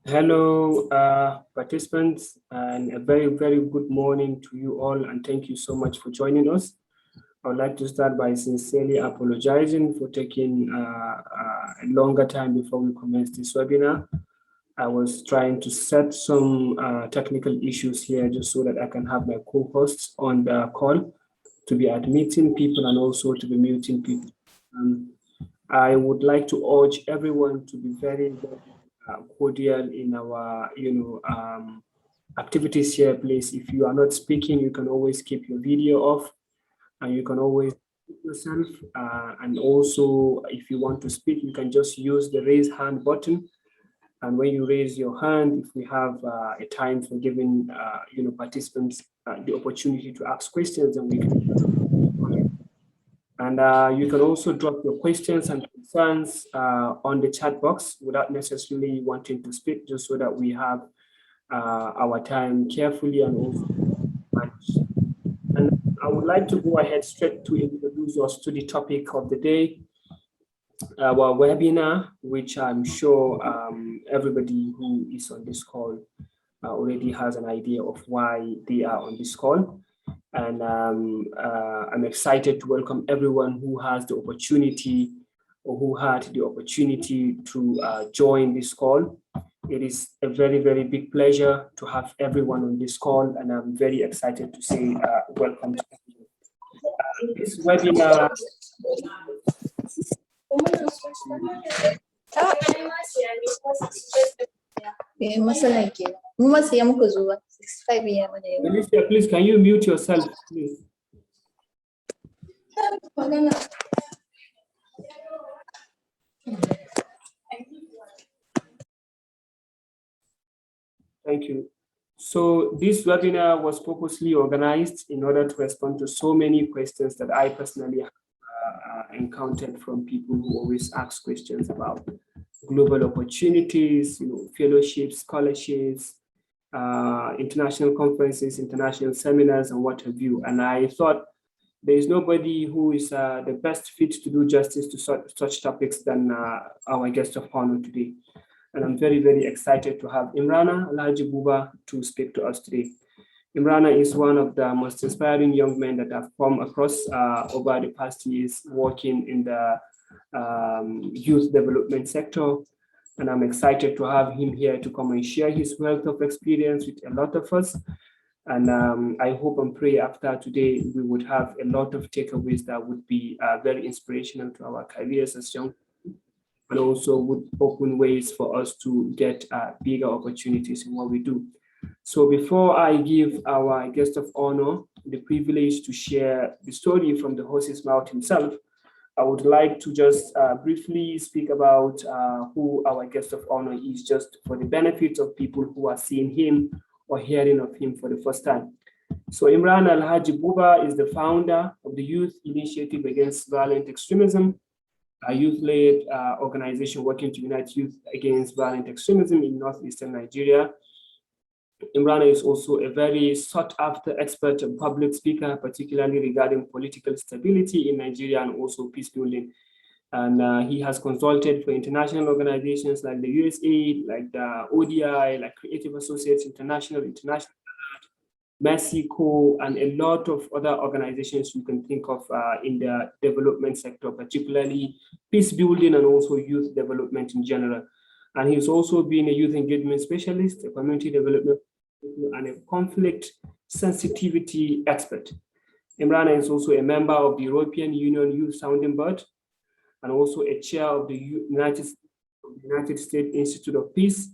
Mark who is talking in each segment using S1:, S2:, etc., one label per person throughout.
S1: Hello, participants, and a very, very good morning to you all, and thank you so much for joining us. I would like to start by sincerely apologizing for taking a longer time before we commence this webinar. I was trying to set some technical issues here just so that I can have my co-hosts on the call to be admitting people and also to be muting people. I would like to urge everyone to be very, very cordial in our, activities here, please. If you are not speaking, you can always keep your video off, and you can always mute yourself. And also, if you want to speak, you can just use the raise hand button. And when you raise your hand, if we have a time for giving, participants the opportunity to ask questions, then we can. And you can also drop your questions and concerns on the chat box without necessarily wanting to speak, just so that we have our time carefully and also managed. And I would like to go ahead straight to introduce us to the topic of the day, our webinar, which I'm sure everybody who is on this call already has an idea of why they are on this call. And I'm excited to welcome everyone who has the opportunity or who had the opportunity to join this call. It is a very, very big pleasure to have everyone on this call, and I'm very excited to say welcome to this webinar. Alicia, please, can you mute yourself, please? Thank you. So this webinar was purposely organized in order to respond to so many questions that I personally have encountered from people who always ask questions about global opportunities, fellowships, scholarships, international conferences, international seminars, and what have you. And I thought there is nobody who is the best fit to do justice to such topics than our guest of honor today. And I'm very, very excited to have Imrana, Alhaji Buba, to speak to us today. Imrana is one of the most inspiring young men that I've come across over the past years working in the youth development sector. And I'm excited to have him here to come and share his wealth of experience with a lot of us. And I hope and pray after today, we would have a lot of takeaways that would be very inspirational to our careers as young, and also would open ways for us to get bigger opportunities in what we do. So before I give our guest of honor the privilege to share the story from the horse's mouth himself, I would like to just briefly speak about who our guest of honor is, just for the benefit of people who are seeing him or hearing of him for the first time. So Imrana Alhaji Buba is the founder of the Youth Initiative Against Violent Extremism, a youth-led organization working to unite youth against violent extremism in northeastern Nigeria. Imrana is also a very sought-after expert and public speaker, particularly regarding political stability in Nigeria and also peace building. And he has consulted for international organizations like the USAID, like the ODI, like Creative Associates International, Mexico, and a lot of other organizations you can think of in the development sector, particularly peace building and also youth development in general. And he's also been a youth engagement specialist, a community development, and a conflict sensitivity expert. Imrana is also a member of the European Union Youth Sounding Board and also a chair of the United States Institute of Peace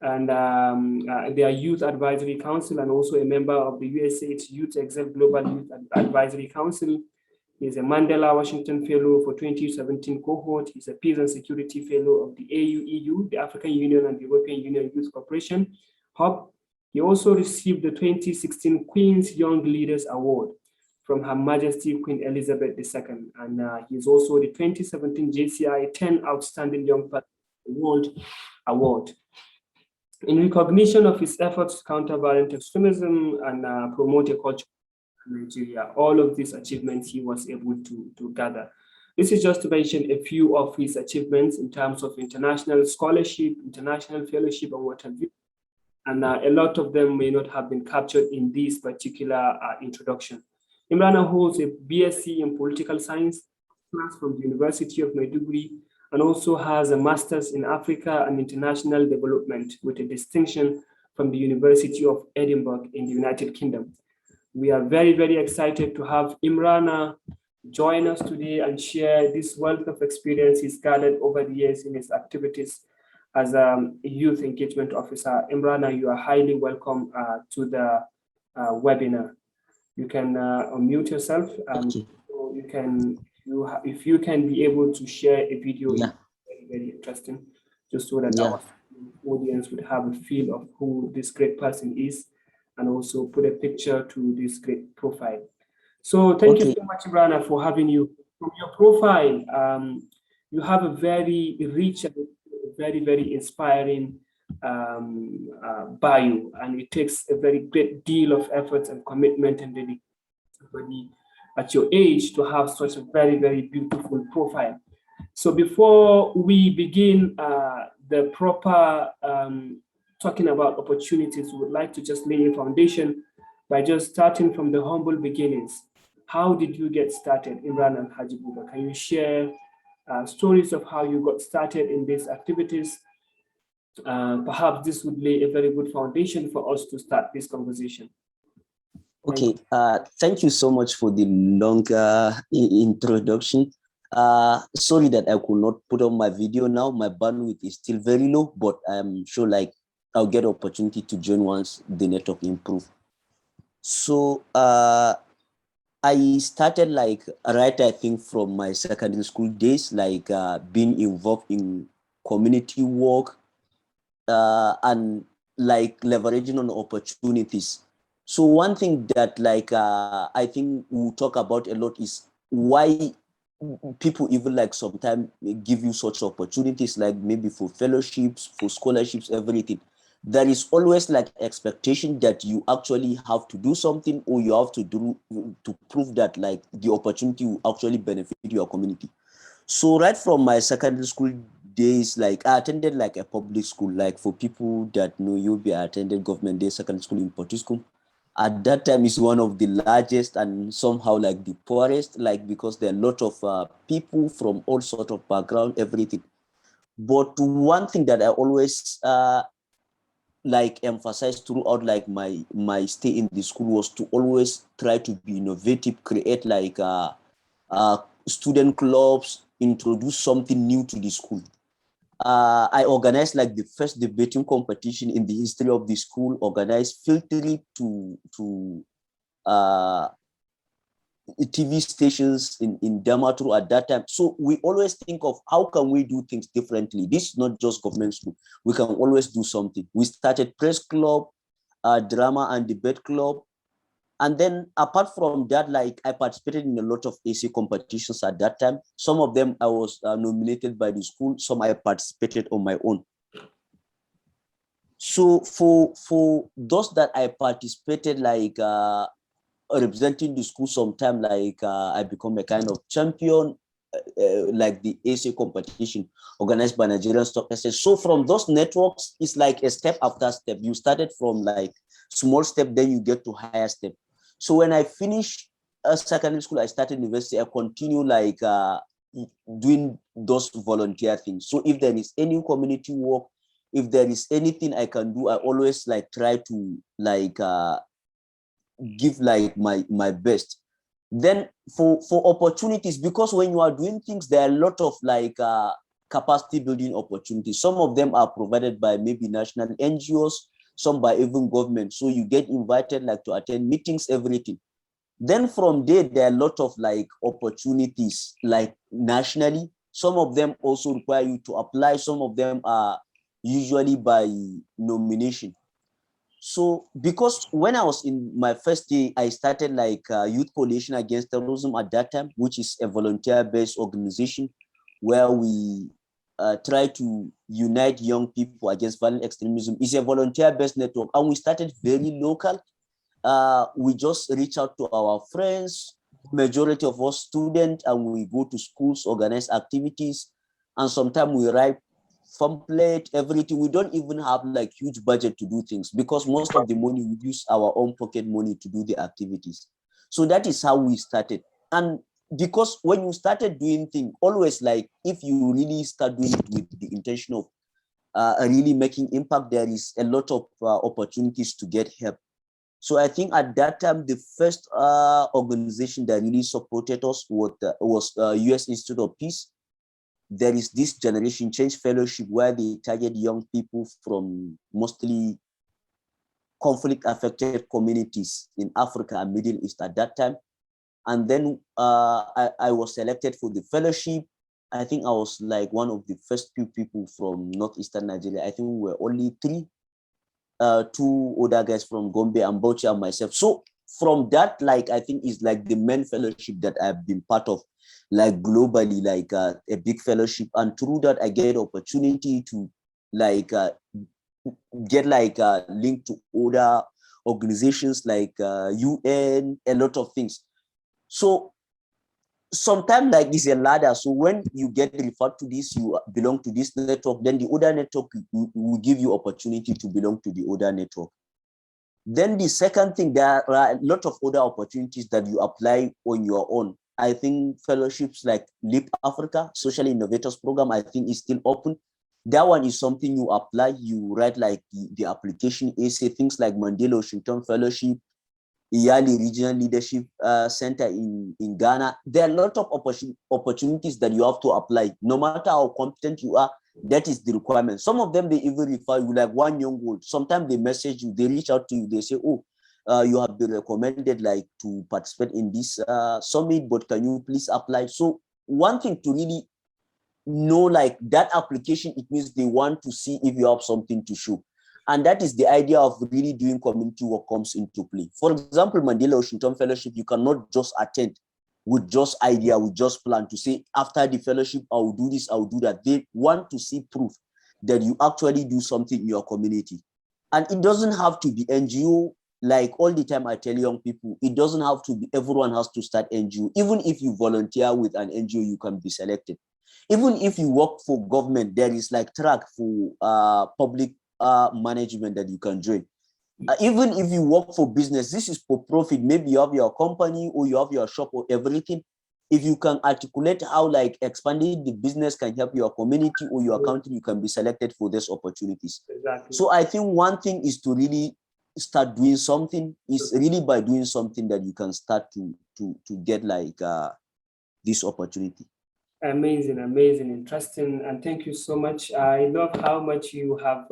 S1: and their Youth Advisory Council, and also a member of the USAID's Youth Excel Global Youth Advisory Council. He's a Mandela Washington Fellow for 2017 cohort. He's a Peace and Security Fellow of the AU-EU, the African Union and the European Union Youth Cooperation Hub. He also received the 2016 Queen's Young Leaders Award from Her Majesty Queen Elizabeth II. And he's also the 2017 JCI 10 Outstanding Young Person World Award. In recognition of his efforts to counter violent extremism and promote a culture in Nigeria, all of these achievements he was able to gather. This is just to mention a few of his achievements in terms of international scholarship, international fellowship, and what have you. And a lot of them may not have been captured in this particular introduction. Imrana holds a BSc in political science class from the University of Maiduguri, and also has a master's in Africa and international development with a distinction from the University of Edinburgh in the United Kingdom. We are very, very excited to have Imrana join us today and share this wealth of experience he's gathered over the years in his activities as a youth engagement officer. Imrana, you are highly welcome to the webinar. You can unmute yourself. So you can, if you can be able to share a video, very, very interesting, just so that our audience would have a feel of who this great person is, and also put a picture to this great profile. So thank you so much, Imrana, for having you. From your profile, you have a very rich and very, very inspiring bio, and it takes a very great deal of effort and commitment and dedication at your age to have such a very, very beautiful profile. So before we begin the proper talking about opportunities, we would like to just lay a foundation by just starting from the humble beginnings. How did you get started, Imran and Haji Buba? Can you share stories of how you got started in these activities? Perhaps this would lay a very good foundation for us to start this conversation.
S2: Okay, thank you so much for the long introduction. Sorry that I could not put on my video now. My bandwidth is still very low, but I'm sure like I'll get opportunity to join once the network improve. So I started like right, I think from my secondary school days, like being involved in community work and like leveraging on opportunities. So one thing that like I think we'll talk about a lot is why people even like sometimes give you such opportunities, like maybe for fellowships, for scholarships, everything. There is always like expectation that you actually have to do something, or you have to do to prove that like the opportunity will actually benefit your community. So right from my secondary school days, like I attended like a public school. Like for people that know, you'll be attended government day secondary school in Portisco. At that time is one of the largest and somehow like the poorest, like because there are a lot of people from all sort of background, everything. But one thing that I always like emphasize throughout like my stay in the school was to always try to be innovative, create like student clubs, introduce something new to the school. I organized like the first debating competition in the history of the school, organized field trip to TV stations in Damaturu at that time. So we always think of how can we do things differently. This is not just government school. We can always do something. We started press club, drama and debate club. And then apart from that, like I participated in a lot of AC competitions at that time. Some of them I was nominated by the school. Some I participated on my own. So for those that I participated, like representing the school sometime, like I become a kind of champion, like the AC competition organized by Nigerian Stock Exchange. So from those networks, it's like a step after step. You started from like small step, then you get to higher step. So when I finished secondary school, I started university, I continue like doing those volunteer things. So if there is any community work, if there is anything I can do, I always like try to like give like my best. Then for opportunities, because when you are doing things, there are a lot of like capacity building opportunities. Some of them are provided by maybe national NGOs, some by even government. So you get invited like to attend meetings, everything. Then from there are a lot of like opportunities like nationally. Some of them also require you to apply. Some of them are usually by nomination. So because when I was in my first day, I started like Youth Coalition Against Terrorism at that time, which is a volunteer-based organization where we try to unite young people against violent extremism. It's a volunteer-based network, and we started very local. We just reach out to our friends, majority of us students, and we go to schools, organize activities, and sometimes we write pamphlet, everything. We don't even have like huge budget to do things because most of the money we use our own pocket money to do the activities. So that is how we started. And because when you started doing things, always like if you really start doing it with the intention of really making impact, there is a lot of opportunities to get help. So I think at that time, the first organization that really supported us was US Institute of Peace. There is this Generation Change Fellowship where they target young people from mostly conflict-affected communities in Africa and Middle East at that time. And then I was selected for the fellowship. I think I was like one of the first few people from Northeastern Nigeria. I think we were only three, two other guys from Gombe and Bauchi and myself. So from that, like, I think is like the main fellowship that I've been part of, like globally, like a big fellowship. And through that, I get opportunity to like get like linked to other organizations like UN, a lot of things. So sometimes like this is a ladder. So when you get referred to this, you belong to this network, then the other network will give you opportunity to belong to the other network. Then the second thing, there are a lot of other opportunities that you apply on your own. I think fellowships like LEAP Africa, Social Innovators Program, I think is still open. That one is something you apply, you write like the application essay, things like Mandela Washington Fellowship, Iyali Regional Leadership Center in Ghana. There are a lot of opportunities that you have to apply. No matter how competent you are, that is the requirement. Some of them, they even refer you like one young world. Sometimes they message you, they reach out to you, they say, oh, you have been recommended like to participate in this summit, but can you please apply? So one thing to really know, like that application, it means they want to see if you have something to show. And that is the idea of really doing community work comes into play. For example, Mandela Washington Fellowship, you cannot just attend with just idea, with just plan to say, after the fellowship, I will do this, I will do that. They want to see proof that you actually do something in your community. And it doesn't have to be NGO. Like all the time I tell young people, it doesn't have to be, everyone has to start NGO. Even if you volunteer with an NGO, you can be selected. Even if you work for government, there is like track for public management that you can join. Even if you work for business, this is for profit. Maybe you have your company or you have your shop or everything. If you can articulate how like expanding the business can help your community or your country, you can be selected for these opportunities.
S1: Exactly.
S2: So I think one thing is to really start doing something. Is really by doing something that you can start to get like this opportunity.
S1: Amazing, amazing, interesting, and thank you so much. I love how much you have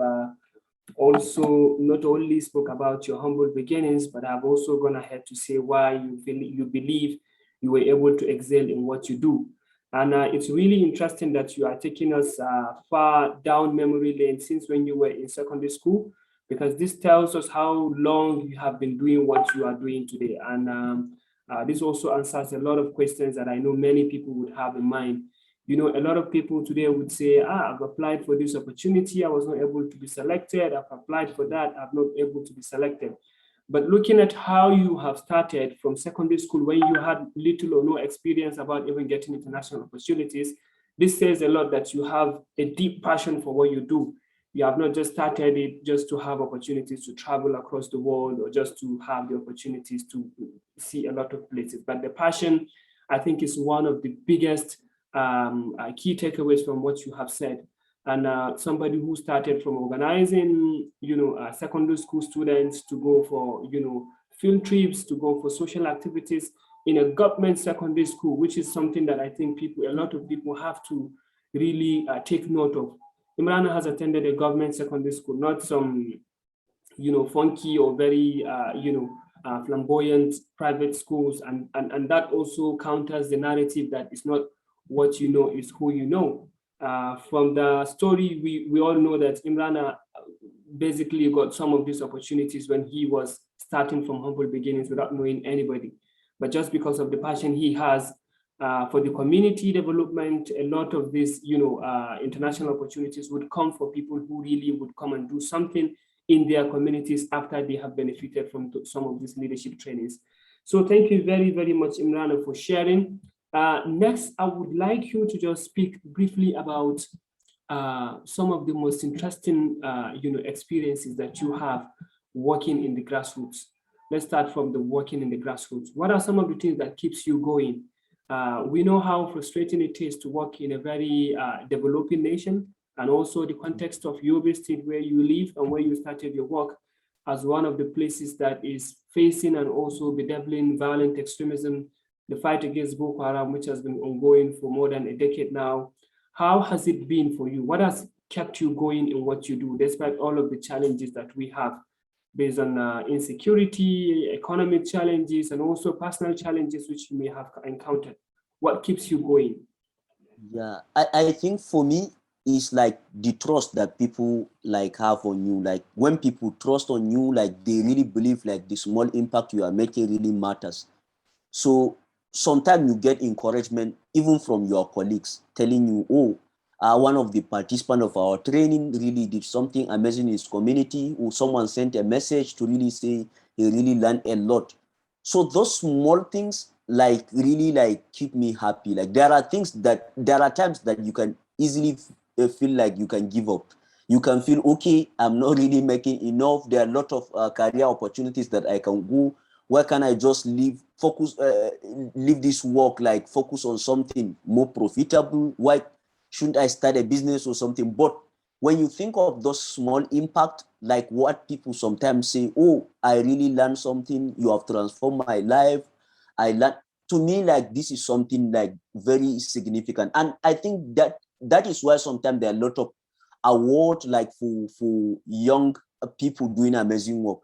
S1: also not only spoke about your humble beginnings, but I've also gone ahead to say why you believe you were able to excel in what you do. And it's really interesting that you are taking us far down memory lane since when you were in secondary school, because this tells us how long you have been doing what you are doing today. And this also answers a lot of questions that I know many people would have in mind. You know, a lot of people today would say, I've applied for this opportunity, I was not able to be selected. I've applied for that, I'm not able to be selected. But looking at how you have started from secondary school, when you had little or no experience about even getting international opportunities, this says a lot that you have a deep passion for what you do. You have not just started it just to have opportunities to travel across the world or just to have the opportunities to see a lot of places. But the passion, I think, is one of the biggest key takeaways from what you have said. And somebody who started from organizing, secondary school students to go for, field trips, to go for social activities in a government secondary school, which is something that I think a lot of people have to really take note of. Imrana has attended a government secondary school, not some, funky or very, flamboyant private schools. And that also counters the narrative that it's not what you know, is who you know. From the story, we all know that Imrana basically got some of these opportunities when he was starting from humble beginnings without knowing anybody. But just because of the passion he has for the community development, a lot of these, international opportunities would come for people who really would come and do something in their communities after they have benefited from some of these leadership trainings. So thank you very, very much, Imrana, for sharing. Next, I would like you to just speak briefly about some of the most interesting experiences that you have working in the grassroots. Let's start from the working in the grassroots. What are some of the things that keeps you going? We know how frustrating it is to work in a very developing nation, and also the context of Yobe State where you live and where you started your work as one of the places that is facing and also bedeviling violent extremism, the fight against Boko Haram, which has been ongoing for more than a decade now. How has it been for you? What has kept you going in what you do, despite all of the challenges that we have based on insecurity, economic challenges, and also personal challenges which you may have encountered? What keeps you going?
S2: Yeah, I think for me, it's like the trust that people like have on you. Like when people trust on you, like they really believe like the small impact you are making really matters. So sometimes you get encouragement even from your colleagues telling you, oh, one of the participants of our training really did something amazing in his community, or someone sent a message to really say he really learned a lot. So those small things like really like keep me happy. Like there are times that you can easily feel like you can give up. You can feel, okay, I'm not really making enough. There are a lot of career opportunities that I can go. Where can I just leave this work, like focus on something more profitable? Why shouldn't I start a business or something? But when you think of those small impact, like what people sometimes say, oh, I really learned something, you have transformed my life. I learned, to me, like this is something like very significant. And I think that is why sometimes there are a lot of awards like for young people doing amazing work.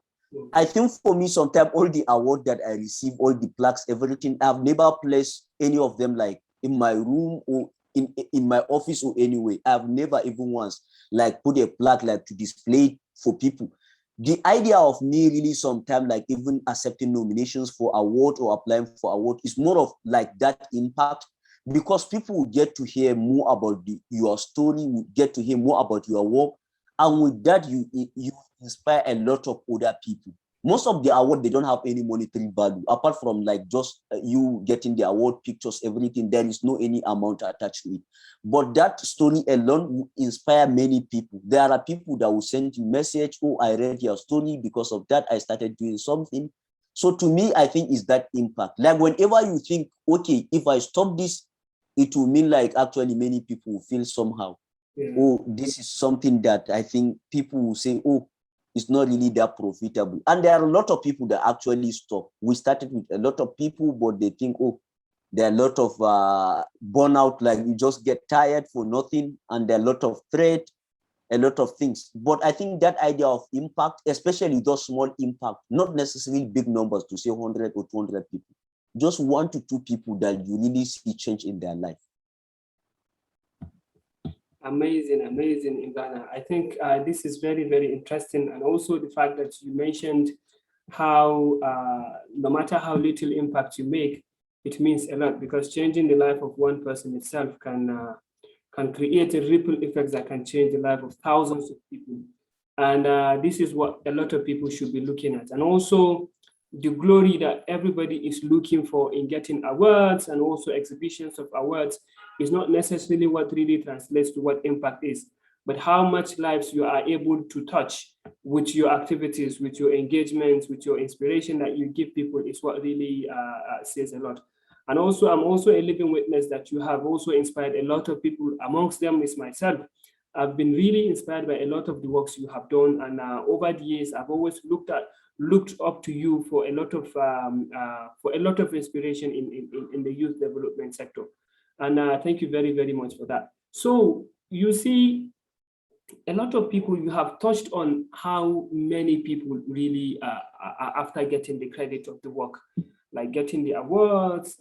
S2: I think for me, sometimes all the award that I receive, all the plaques, everything, I've never placed any of them like in my room or in my office or anyway. I've never even once like put a plaque like to display it for people. The idea of me really sometimes like even accepting nominations for award or applying for award is more of like that impact, because people will get to hear more about your story, will get to hear more about your work, and with that you inspire a lot of other people. Most of the award, they don't have any monetary value apart from like just you getting the award pictures, everything. There is no any amount attached to it, but that story alone will inspire many people. There are people that will send you message, oh, I read your story, because of that I started doing something. So to me, I think is that impact. Like whenever you think, okay, if I stop this, it will mean like actually many people will feel somehow. Yeah. Oh, this is something that I think people will say, oh, it's not really that profitable. And there are a lot of people that actually stop. We started with a lot of people, but they think, oh, there are a lot of burnout, like you just get tired for nothing, and there are a lot of threat, a lot of things. But I think that idea of impact, especially those small impact, not necessarily big numbers to say 100 or 200 people, just 1 to 2 people that you really see change in their life.
S1: Amazing, amazing, Imrana. I think this is very, very interesting. And also the fact that you mentioned how no matter how little impact you make, it means a lot, because changing the life of one person itself can create a ripple effect that can change the life of thousands of people. And this is what a lot of people should be looking at. And also the glory that everybody is looking for in getting awards and also exhibitions of awards is not necessarily what really translates to what impact is, but how much lives you are able to touch with your activities, with your engagements, with your inspiration that you give people is what really says a lot. And also, I'm also a living witness that you have also inspired a lot of people. Amongst them is myself. I've been really inspired by a lot of the works you have done, and over the years, I've always looked up to you for a lot of inspiration in the youth development sector. And thank you very, very much for that. So you see, a lot of people, you have touched on how many people really, after getting the credit of the work, like getting the awards,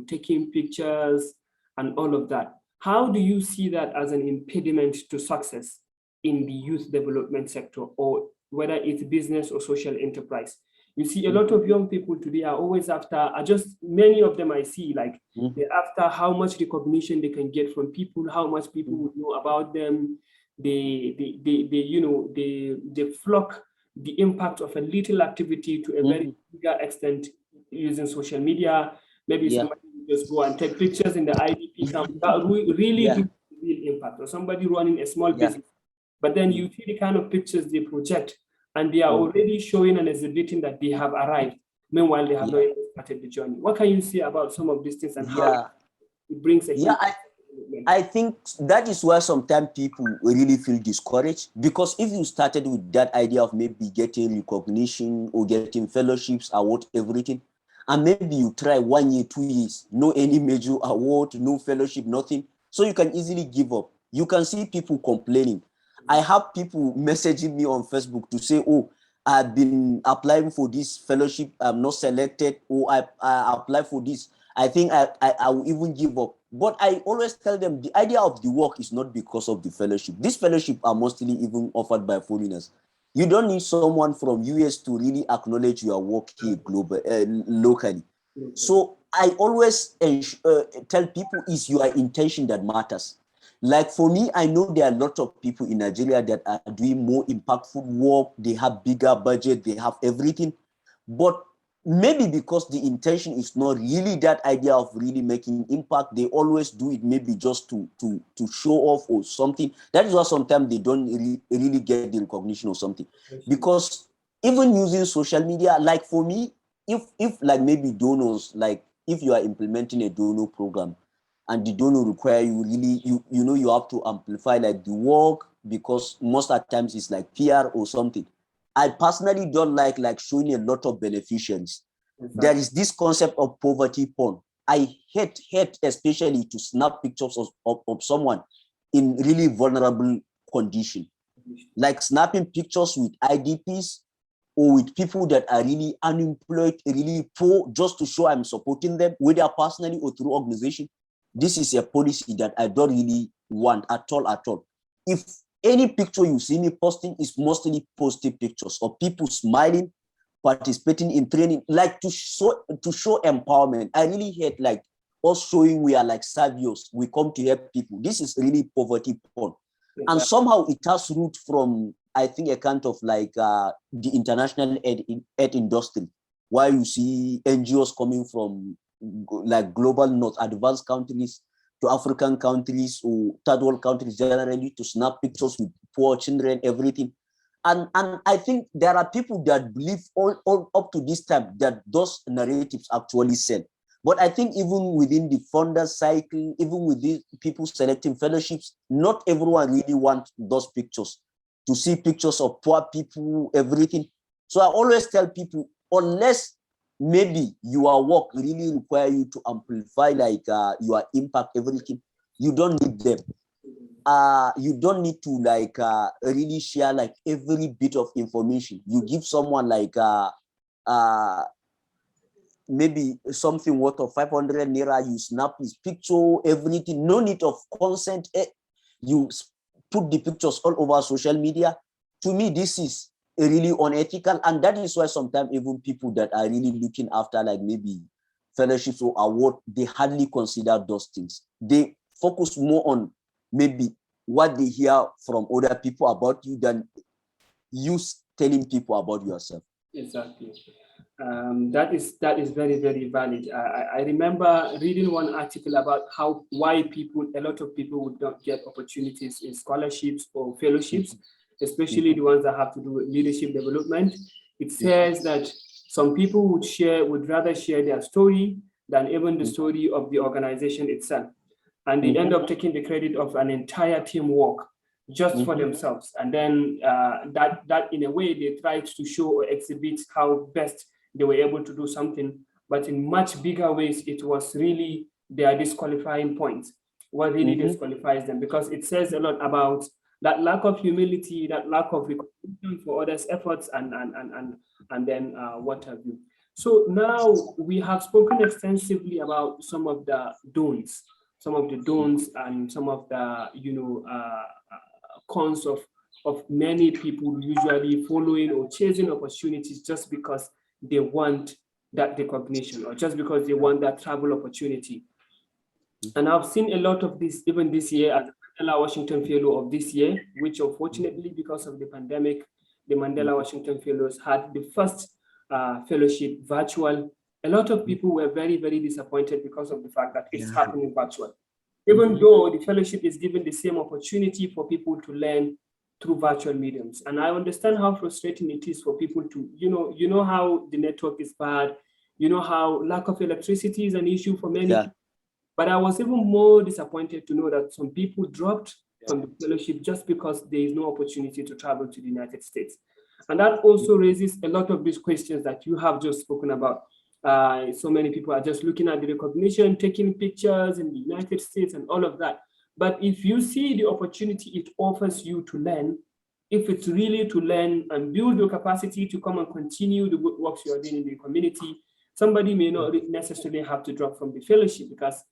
S1: taking pictures and all of that. How do you see that as an impediment to success in the youth development sector, or whether it's business or social enterprise? You see, a lot of young people today are always after, many of them I see, like they're after how much recognition they can get from people, how much people would know about them. They flock the impact of a little activity to a very bigger extent, using social media. Maybe somebody just go and take pictures in the IDP camp that really do real impact, or somebody running a small business. But then you see the kind of pictures they project, and they are already showing and exhibiting that they have arrived. Meanwhile, they have not even started the journey. What can you say about some of these things and how it brings a
S2: I think that is where sometimes people really feel discouraged, because if you started with that idea of maybe getting recognition or getting fellowships, award, everything, and maybe you try 1 year, 2 years, no any major award, no fellowship, nothing, so you can easily give up. You can see people complaining. I have people messaging me on Facebook to say, oh, I've been applying for this fellowship, I'm not selected, or I apply for this. I think I will even give up. But I always tell them the idea of the work is not because of the fellowship. These fellowships are mostly even offered by foreigners. You don't need someone from US to really acknowledge your work here locally. So I always tell people it's your intention that matters. Like for me, I know there are a lot of people in Nigeria that are doing more impactful work. They have bigger budget, they have everything. But maybe because the intention is not really that idea of really making impact, they always do it maybe just to show off or something. That is why sometimes they don't really get the recognition or something. Because even using social media, like for me, if like maybe donors, like if you are implementing a donor program and the donor require you really, you know, you have to amplify like the work, because most of the times it's like PR or something. I personally don't like showing a lot of beneficiaries. Exactly. There is this concept of poverty porn. I hate especially to snap pictures of someone in really vulnerable condition. Like snapping pictures with IDPs or with people that are really unemployed, really poor, just to show I'm supporting them, whether personally or through organization. This is a policy that I don't really want at all. If any picture you see me posting is mostly positive pictures of people smiling, participating in training, like to show empowerment. I really hate like us showing we are like saviors, we come to help people. This is really poverty porn. And somehow it has root from, I think, a kind of like the international aid industry, where you see NGOs coming from like global north advanced countries to African countries or third world countries generally to snap pictures with poor children, everything. And I think there are people that believe all up to this time that those narratives actually sell. But I think even within the funder cycle, even with these people selecting fellowships, not everyone really wants those pictures. To see pictures of poor people, everything. So I always tell people, unless maybe your work really require you to amplify like your impact, everything, you don't need them. You don't need to like really share like every bit of information. You give someone like maybe something worth of 500 naira, you snap his picture, everything, no need of consent. You put the pictures all over social media. To me, this is really unethical, and that is why sometimes even people that are really looking after like maybe fellowships or award, they hardly consider those things. They focus more on maybe what they hear from other people about you than you telling people about yourself.
S1: Exactly. That is very, very valid. I remember reading one article about why a lot of people would not get opportunities in scholarships or fellowships, especially the ones that have to do with leadership development. It says that some people would rather share their story than even the story of the organization itself. And they end up taking the credit of an entire teamwork just for themselves. And then that in a way, they tried to show or exhibit how best they were able to do something, but in much bigger ways, it was really their disqualifying point. What really disqualifies them, because it says a lot about that lack of humility, that lack of recognition for others' efforts, and then what have you. So now we have spoken extensively about some of the don'ts, and some of the cons of many people usually following or chasing opportunities just because they want that recognition or just because they want that travel opportunity. And I've seen a lot of this even this year as a Mandela Washington Fellow of this year, which unfortunately because of the pandemic, the Mandela Washington Fellows had the first fellowship virtual a lot of people were very, very disappointed because of the fact that it's happening virtual. Even though the fellowship is giving the same opportunity for people to learn through virtual mediums. And I understand how frustrating it is for people to, you know how the network is bad, you know how lack of electricity is an issue for many people. But I was even more disappointed to know that some people dropped from the fellowship just because there is no opportunity to travel to the United States. And that also raises a lot of these questions that you have just spoken about. So many people are just looking at the recognition, taking pictures in the United States and all of that. But if you see the opportunity it offers you to learn, if it's really to learn and build your capacity to come and continue the good works you are doing in the community, somebody may not necessarily have to drop from the fellowship, because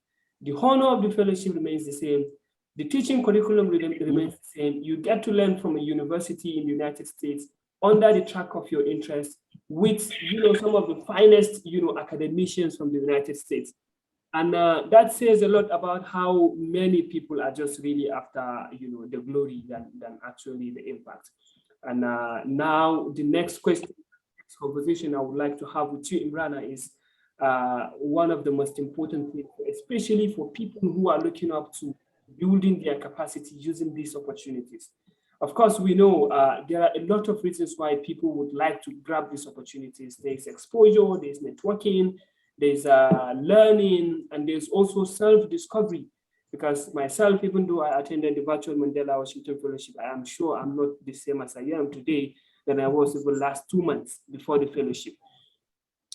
S1: the honor of the fellowship remains the same. The teaching curriculum remains the same. You get to learn from a university in the United States under the track of your interest with some of the finest academicians from the United States. And that says a lot about how many people are just really after the glory than actually the impact. And now the next conversation I would like to have with you, Imrana, is one of the most important things, especially for people who are looking up to building their capacity using these opportunities. Of course, we know there are a lot of reasons why people would like to grab these opportunities. There's exposure, there's networking, there's learning, and there's also self-discovery. Because myself, even though I attended the virtual Mandela Washington Fellowship, I am sure I'm not the same as I am today than I was in the last 2 months before the fellowship.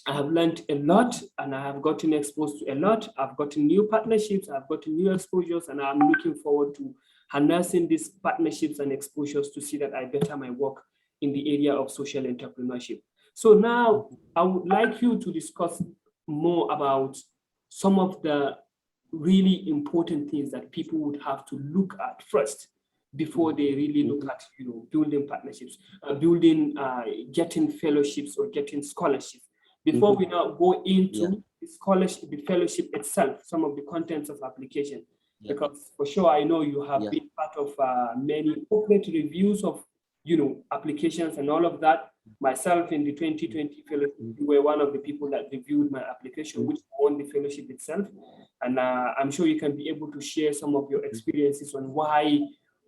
S1: I have learned a lot and I have gotten exposed to a lot. I've gotten new partnerships, I've gotten new exposures, and I'm looking forward to harnessing these partnerships and exposures to see that I better my work in the area of social entrepreneurship. So now I would like you to discuss more about some of the really important things that people would have to look at first before they really look at building partnerships, getting fellowships or getting scholarships. Before we now go into the scholarship, the fellowship itself, some of the contents of application, because for sure I know you have been part of many corporate reviews of applications and all of that. Myself in the 2020 fellowship, you were one of the people that reviewed my application, which won the fellowship itself. And I'm sure you can be able to share some of your experiences on why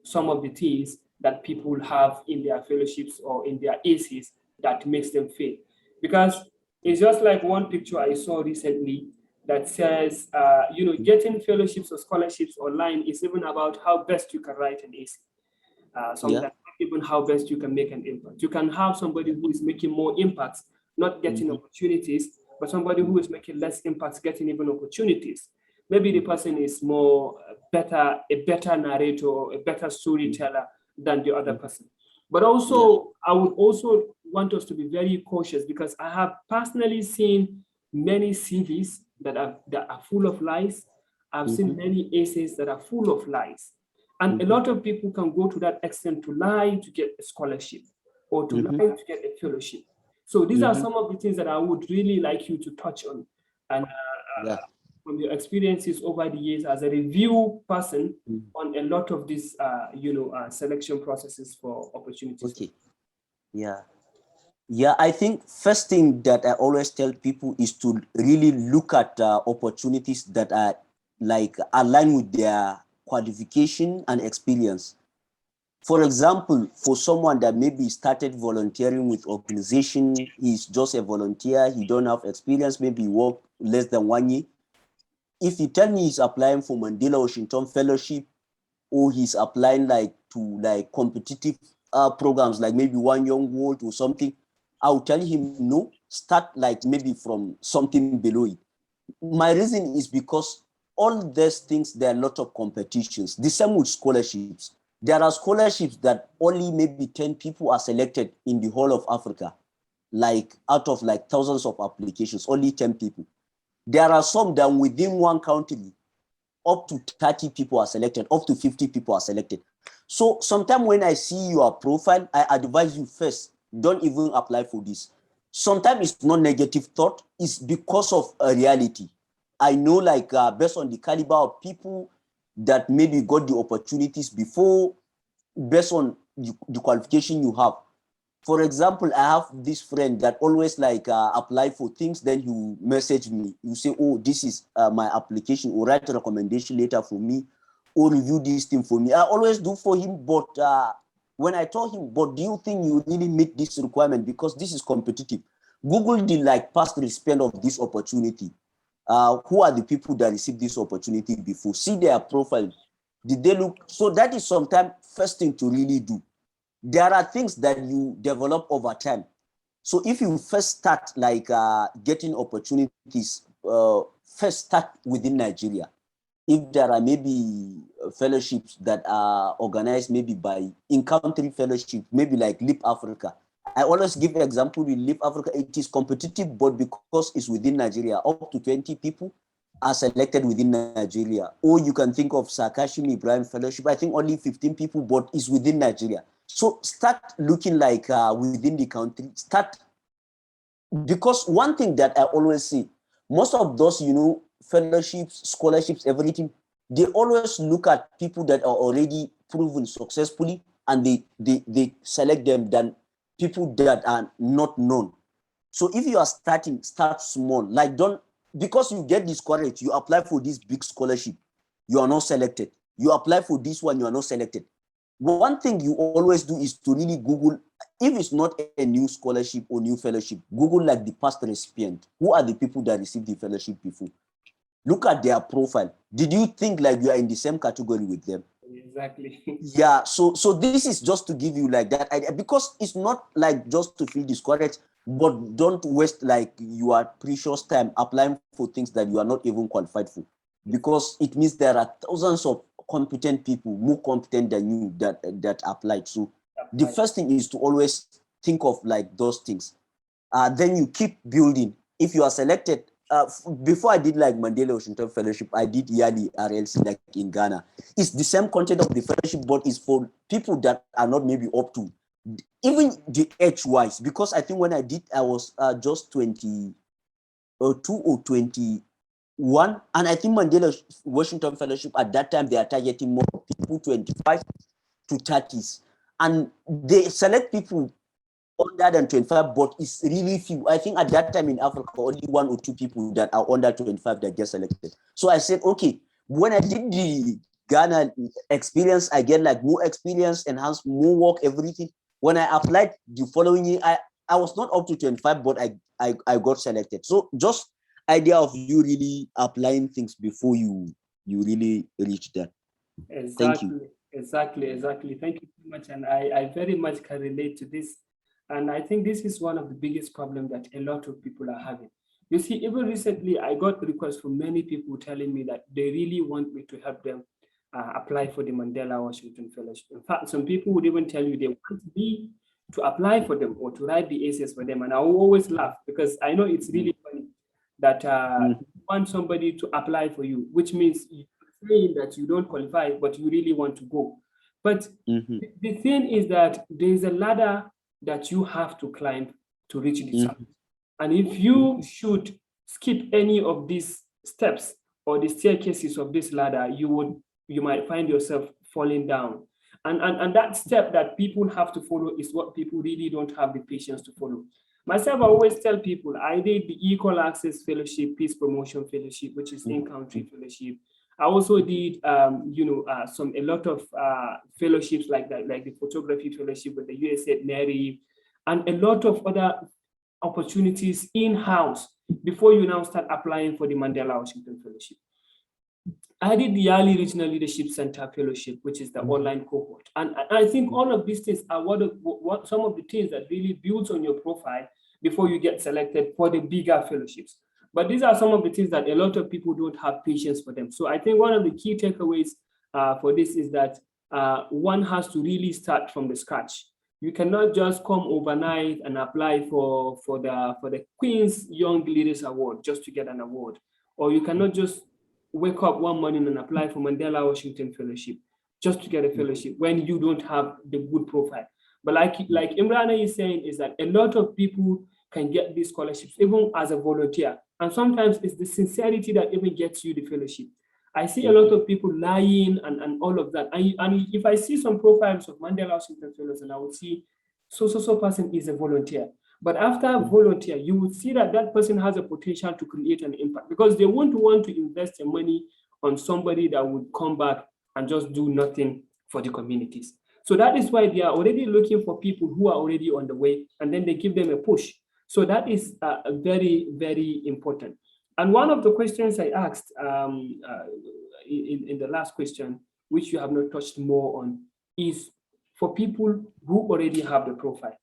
S1: some of the things that people have in their fellowships or in their ACs that makes them fail. Because it's just like one picture I saw recently that says, getting fellowships or scholarships online is even about how best you can write an AC. Sometimes even how best you can make an impact. You can have somebody who is making more impacts, not getting opportunities, but somebody who is making less impacts, getting even opportunities. Maybe the person is a better narrator, or a better storyteller than the other person. But also, I would also want us to be very cautious, because I have personally seen many CVs that are full of lies. I've seen many essays that are full of lies. And a lot of people can go to that extent to lie to get a scholarship or to lie to get a fellowship. So these are some of the things that I would really like you to touch on. And from your experiences over the years as a review person on a lot of these, selection processes for opportunities.
S2: Okay. Yeah, I think first thing that I always tell people is to really look at opportunities that are aligned with their qualification and experience. For example, for someone that maybe started volunteering with organization, he's just a volunteer, he don't have experience, maybe work less than 1 year. If you tell me he's applying for Mandela Washington Fellowship, or he's applying to competitive programs like maybe One Young World or something, I'll tell him no, start maybe from something below it. My reason is because all these things, there are a lot of competitions. The same with scholarships. There are scholarships that only maybe 10 people are selected in the whole of Africa. Out of thousands of applications, only 10 people. There are some that within one country, up to 30 people are selected, up to 50 people are selected. So sometimes when I see your profile, I advise you first, don't even apply for this. Sometimes it's not negative thought, it's because of a reality. I know based on the caliber of people that maybe got the opportunities before, based on the qualification you have, For example, I have this friend that always like apply for things, then you message me, you say, oh, this is my application, or write a recommendation letter for me, or review this thing for me. I always do for him, but when I told him, but do you think you really meet this requirement, because this is competitive? Google the like past recipient of this opportunity. Who are the people that received this opportunity before? See their profile. Did they look? So that is sometimes first thing to really do. There are things that you develop over time. So if you first start like getting opportunities, first start within Nigeria. If there are maybe fellowships that are organized maybe by in-country fellowship, maybe like Leap Africa. I always give an example with Leap Africa. It is competitive, but because it's within Nigeria, up to 20 people are selected within Nigeria. Or you can think of Sakashim Ibrahim Fellowship. I think only 15 people, but it's within Nigeria. So start looking like within the country. Start, because one thing that I always see, most of those, you know, fellowships, scholarships, everything, they always look at people that are already proven successfully, and they select them than people that are not known. So if you are starting, start small. Like don't, because you get discouraged, you apply for this big scholarship, you are not selected. You apply for this one, you are not selected. One thing you always do is to really Google, if it's not a new scholarship or new fellowship, Google like the past recipient. Who are the people that received the fellowship before? Look at their profile. Did you think like you are in the same category with them?
S1: Exactly.
S2: Yeah, so this is just to give you like that idea, because it's not like just to feel discouraged, but don't waste like your precious time applying for things that you are not even qualified for, because it means there are thousands of competent people, more competent than you, that applied. So the first thing is to always think of like those things. Then you keep building. If you are selected, before I did like Mandela Washington Fellowship, I did yearly RLC like in Ghana. It's the same content of the fellowship, but it's for people that are not maybe up to even the age wise. Because I think when I did, I was just 22 or 21, and I think Mandela Washington Fellowship at that time they are targeting more people 25 to 30s, and they select people under than 25, but it's really few. I think at that time in Africa, only 1 or 2 people that are under 25 that get selected. So I said, okay, when I did the Ghana experience, I get like more experience, enhanced more work, everything. When I applied the following year, I was not up to 25, but I got selected. So just idea of you really applying things before you really reach that.
S1: Exactly.
S2: Thank you.
S1: Exactly. Thank you so much. And I very much can relate to this. And I think this is one of the biggest problems that a lot of people are having. You see, even recently, I got requests from many people telling me that they really want me to help them apply for the Mandela Washington Fellowship. In fact, some people would even tell you they want me to apply for them or to write the essays for them. And I will always laugh, because I know it's really funny that you want somebody to apply for you, which means you're saying that you don't qualify, but you really want to go. But the thing is that there's a ladder that you have to climb to reach the summit. And if you should skip any of these steps or the staircases of this ladder, you might find yourself falling down. And that step that people have to follow is what people really don't have the patience to follow. Myself, I always tell people, I did the Equal Access Fellowship, Peace Promotion Fellowship, which is in-country fellowship. I also did, a lot of fellowships like that, like the photography fellowship with the USA Neri, and a lot of other opportunities in-house before you now start applying for the Mandela Washington Fellowship. I did the Yearly Regional Leadership Center Fellowship, which is the online cohort. And I think all of these things are some of the things that really builds on your profile before you get selected for the bigger fellowships. But these are some of the things that a lot of people don't have patience for them. So I think one of the key takeaways for this is that one has to really start from the scratch. You cannot just come overnight and apply for the Queen's Young Leaders Award just to get an award. Or you cannot just wake up one morning and apply for Mandela Washington Fellowship just to get a fellowship when you don't have the good profile. But like Imrana is saying, is that a lot of people can get these scholarships even as a volunteer. And sometimes it's the sincerity that even gets you the fellowship. I see a lot of people lying and all of that. And if I see some profiles of Mandela Washington Fellows, and I would see so person is a volunteer. But after volunteer, you would see that that person has a potential to create an impact, because they won't want to invest their money on somebody that would come back and just do nothing for the communities. So that is why they are already looking for people who are already on the way, and then they give them a push. So that is very, very important. And one of the questions I asked in the last question, which you have not touched more on, is for people who already have the profile,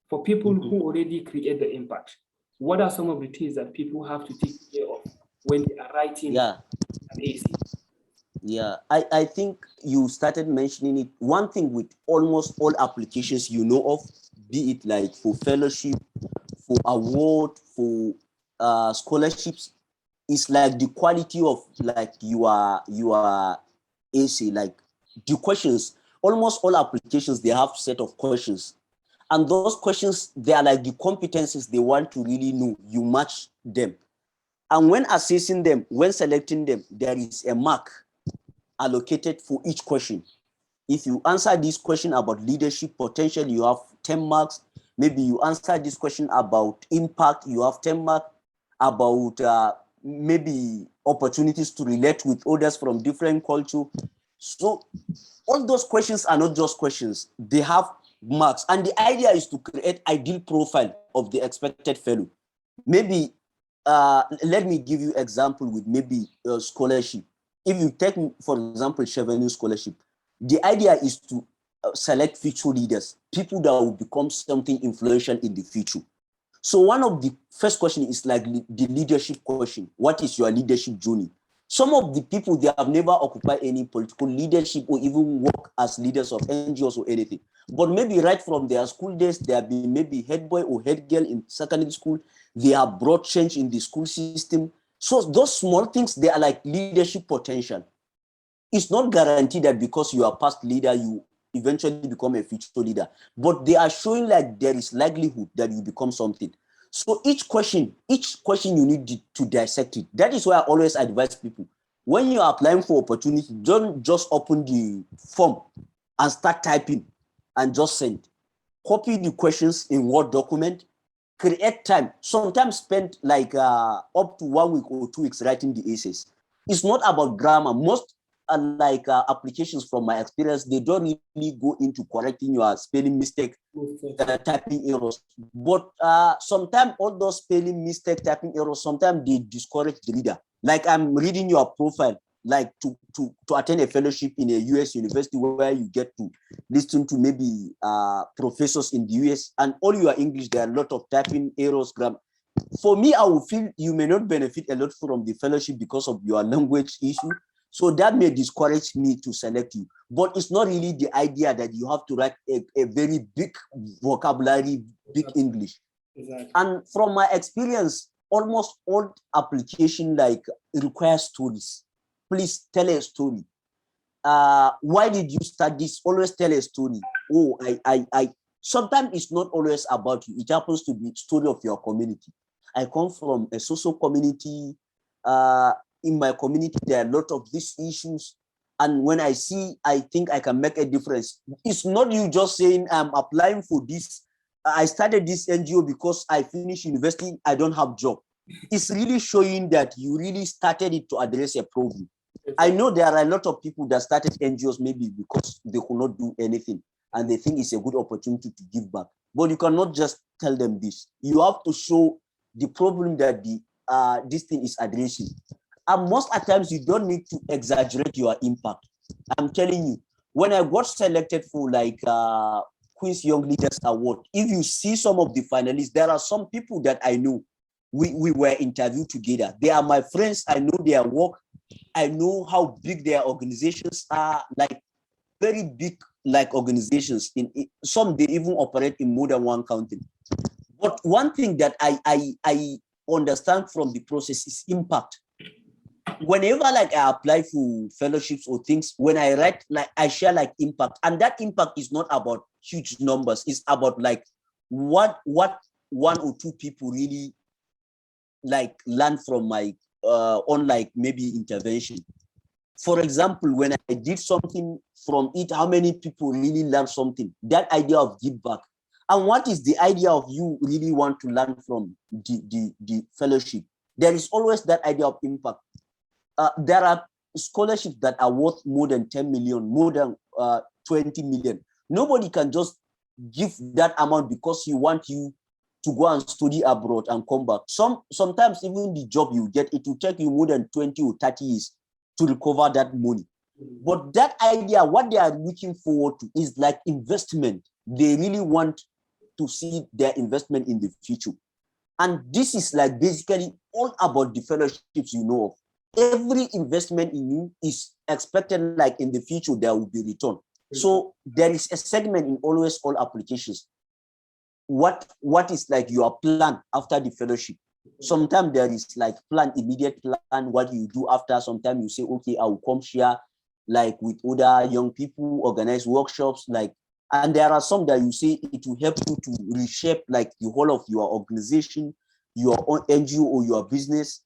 S1: for people who already create the impact. What are some of the things that people have to take care of when they are writing an AC?
S2: Yeah, I think you started mentioning it. One thing with almost all applications you know of, be it like for fellowship, for award, for scholarships, is like the quality of like your essay, like the questions. Almost all applications, they have set of questions. And those questions, they are like the competencies they want to really know. You match them. And when assessing them, when selecting them, there is a mark allocated for each question. If you answer this question about leadership potential, you have 10 marks. Maybe you answer this question about impact, you have 10 marks. About maybe opportunities to relate with others from different culture. So all those questions are not just questions, they have marks. And the idea is to create ideal profile of the expected fellow. Maybe let me give you example with maybe scholarship. If you take, for example, Chevening scholarship, the idea is to select future leaders, people that will become something influential in the future. So one of the first question is like the leadership question. What is your leadership journey? Some of the people, they have never occupied any political leadership or even work as leaders of NGOs or anything. But maybe right from their school days, they have been maybe head boy or head girl in secondary school. They have brought change in the school system. So those small things, they are like leadership potential. It's not guaranteed that because you are past leader, you eventually become a future leader, but they are showing like there is likelihood that you become something. So each question you need to dissect it. That is why I always advise people, when you are applying for opportunity, don't just open the form and start typing and just send. Copy the questions in Word document, create time, sometimes spend like up to 1 week or 2 weeks writing the essays. It's not about grammar. Most applications, from my experience, they don't really go into correcting your spelling mistake, typing errors. But sometimes all those spelling mistake, typing errors, sometimes they discourage the reader. Like I'm reading your profile, like to attend a fellowship in a US university where you get to listen to maybe professors in the US, and all your English, there are a lot of typing errors, grammar. For me, I would feel you may not benefit a lot from the fellowship because of your language issue. So that may discourage me to select you. But it's not really the idea that you have to write a very big vocabulary, big English.
S1: Exactly.
S2: And from my experience, almost all application like require stories. Please tell a story. Why did you start this? Always tell a story. Oh, I sometimes it's not always about you. It happens to be story of your community. I come from a social community. In my community, there are a lot of these issues. And when I see, I think I can make a difference. It's not you just saying, I'm applying for this. I started this NGO because I finished university, I don't have job. It's really showing that you really started it to address a problem. I know there are a lot of people that started NGOs maybe because they could not do anything and they think it's a good opportunity to give back. But you cannot just tell them this. You have to show the problem that this thing is addressing. And most at times, you don't need to exaggerate your impact. I'm telling you, when I got selected for like Queen's Young Leaders Award, if you see some of the finalists, there are some people that I know. We were interviewed together. They are my friends. I know their work. I know how big their organizations are, like very big like organizations. Some they even operate in more than one country. But one thing that I understand from the process is impact. Whenever like I apply for fellowships or things, when I write, like I share like impact, and that impact is not about huge numbers. It's about like what one or two people really like learn from my on like maybe intervention. For example, when I did something from it, how many people really learn something? That idea of give back. And what is the idea of you really want to learn from the fellowship? There is always that idea of impact. There are scholarships that are worth more than 10 million, more than 20 million. Nobody can just give that amount because he want you to go and study abroad and come back. Sometimes even the job you get, it will take you more than 20 or 30 years to recover that money. But that idea, what they are looking forward to is like investment. They really want to see their investment in the future. And this is like basically all about the fellowships you know of. Every investment in you is expected like in the future there will be return. So there is a segment in always all applications. What is like your plan after the fellowship? Sometimes there is like immediate plan, what you do after. Sometimes you say, okay, I will come share like with other young people, organize workshops, like, and there are some that you say it will help you to reshape like the whole of your organization, your own NGO or your business,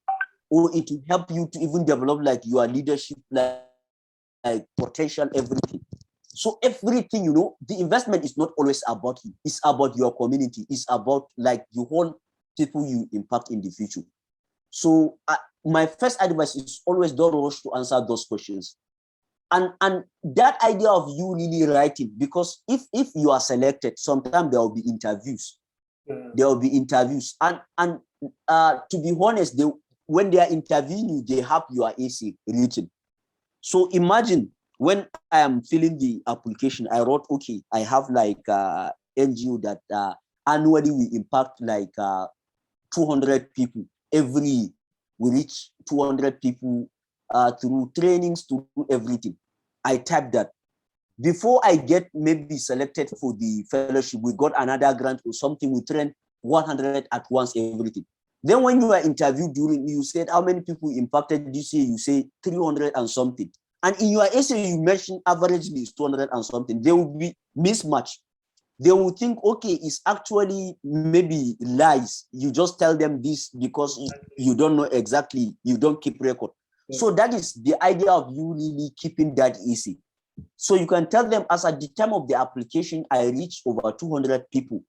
S2: or it will help you to even develop like your leadership, like potential, everything. So everything, you know, the investment is not always about you. It's about your community. It's about like the whole people you impact in the future. So my first advice is always don't rush to answer those questions. And that idea of you really writing, because if you are selected, sometimes there will be interviews. There will be interviews. And to be honest, when they are interviewing you, they have your essay written. So imagine when I am filling the application, I wrote, okay, I have like NGO that annually we impact like 200 people every year. We reach 200 people through trainings, to everything. I typed that. Before I get maybe selected for the fellowship, we got another grant or something. We train 100 at once, everything. Then when you are interviewed during, you said how many people impacted this year, you say 300 and something. And in your essay, you mentioned averagely is 200 and something. There will be mismatch. They will think, okay, it's actually maybe lies. You just tell them this because you don't know exactly, you don't keep record. So that is the idea of you really keeping that easy. So you can tell them, as at the time of the application, I reached over 200 people.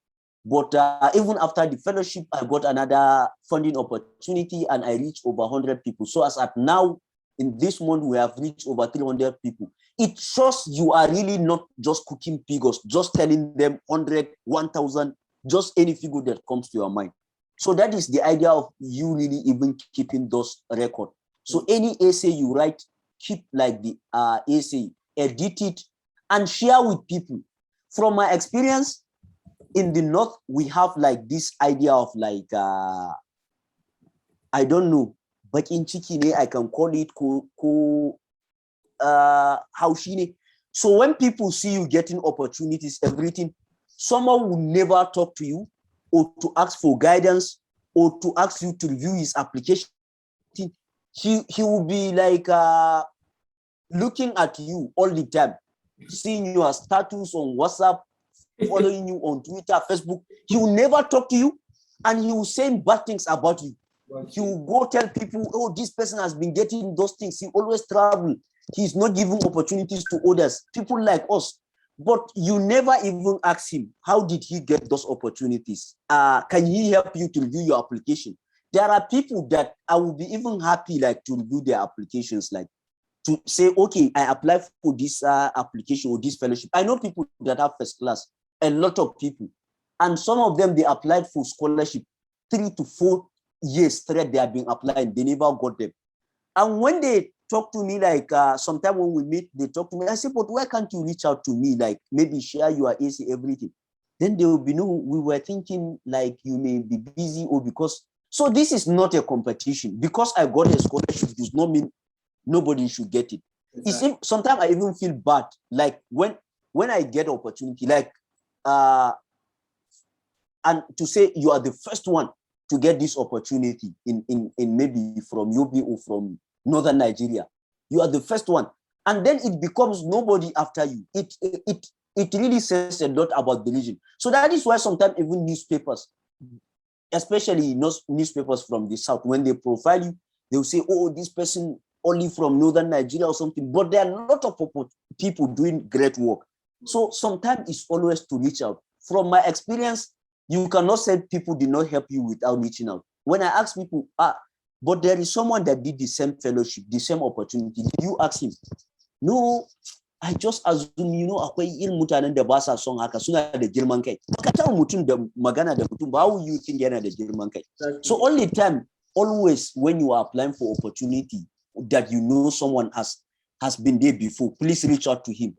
S2: But even after the fellowship, I got another funding opportunity and I reached over 100 people. So as at now, in this month, we have reached over 300 people. It shows you are really not just cooking figures, just telling them 100, 1,000, just any figure that comes to your mind. So that is the idea of you really even keeping those records. So any essay you write, keep like the essay, edit it, and share with people. From my experience, in the North, we have like this idea of like, I don't know, bakin ciki ne, I can call it haushi ne. So when people see you getting opportunities, everything, someone will never talk to you or to ask for guidance or to ask you to review his application. He will be like looking at you all the time, seeing your status on WhatsApp, following you on Twitter, Facebook. He will never talk to you, and he will say bad things about you. He will go tell people, oh, this person has been getting those things. He always travel. He's not giving opportunities to others, people like us. But you never even ask him, how did he get those opportunities? Can he help you to review your application? There are people that I will be even happy like to review their applications, like to say, okay, I applied for this application or this fellowship. I know people that have first class, a lot of people. And some of them, they applied for scholarship 3 to 4 years straight. They have been applying, they never got them. And when they talk to me, like sometime when we meet, they talk to me, I say, but why can't you reach out to me? Like maybe share your AC, everything. Then they will be, no, we were thinking like you may be busy or because, so this is not a competition. Because I got a scholarship does not mean nobody should get it. Exactly. Sometimes I even feel bad. Like when I get opportunity, like, and to say you are the first one to get this opportunity in maybe from Yobe or from Northern Nigeria. You are the first one. And then it becomes nobody after you. It really says a lot about the region. So that is why sometimes even newspapers, especially newspapers from the South, when they profile you, they'll say, oh, this person only from Northern Nigeria or something. But there are a lot of people doing great work. So sometimes it's always to reach out. from my experience, you cannot say people did not help you without reaching out. When I ask people, but there is someone that did the same fellowship, the same opportunity, did you ask him? No, I just assume, you know, akwai irin mutanen da ba sa son haka suna da girman kai. Ka tawo mutum da magana da mutum, how will you think yana da girman kai? So all the time, always when you are applying for opportunity that you know someone has been there before, please reach out to him.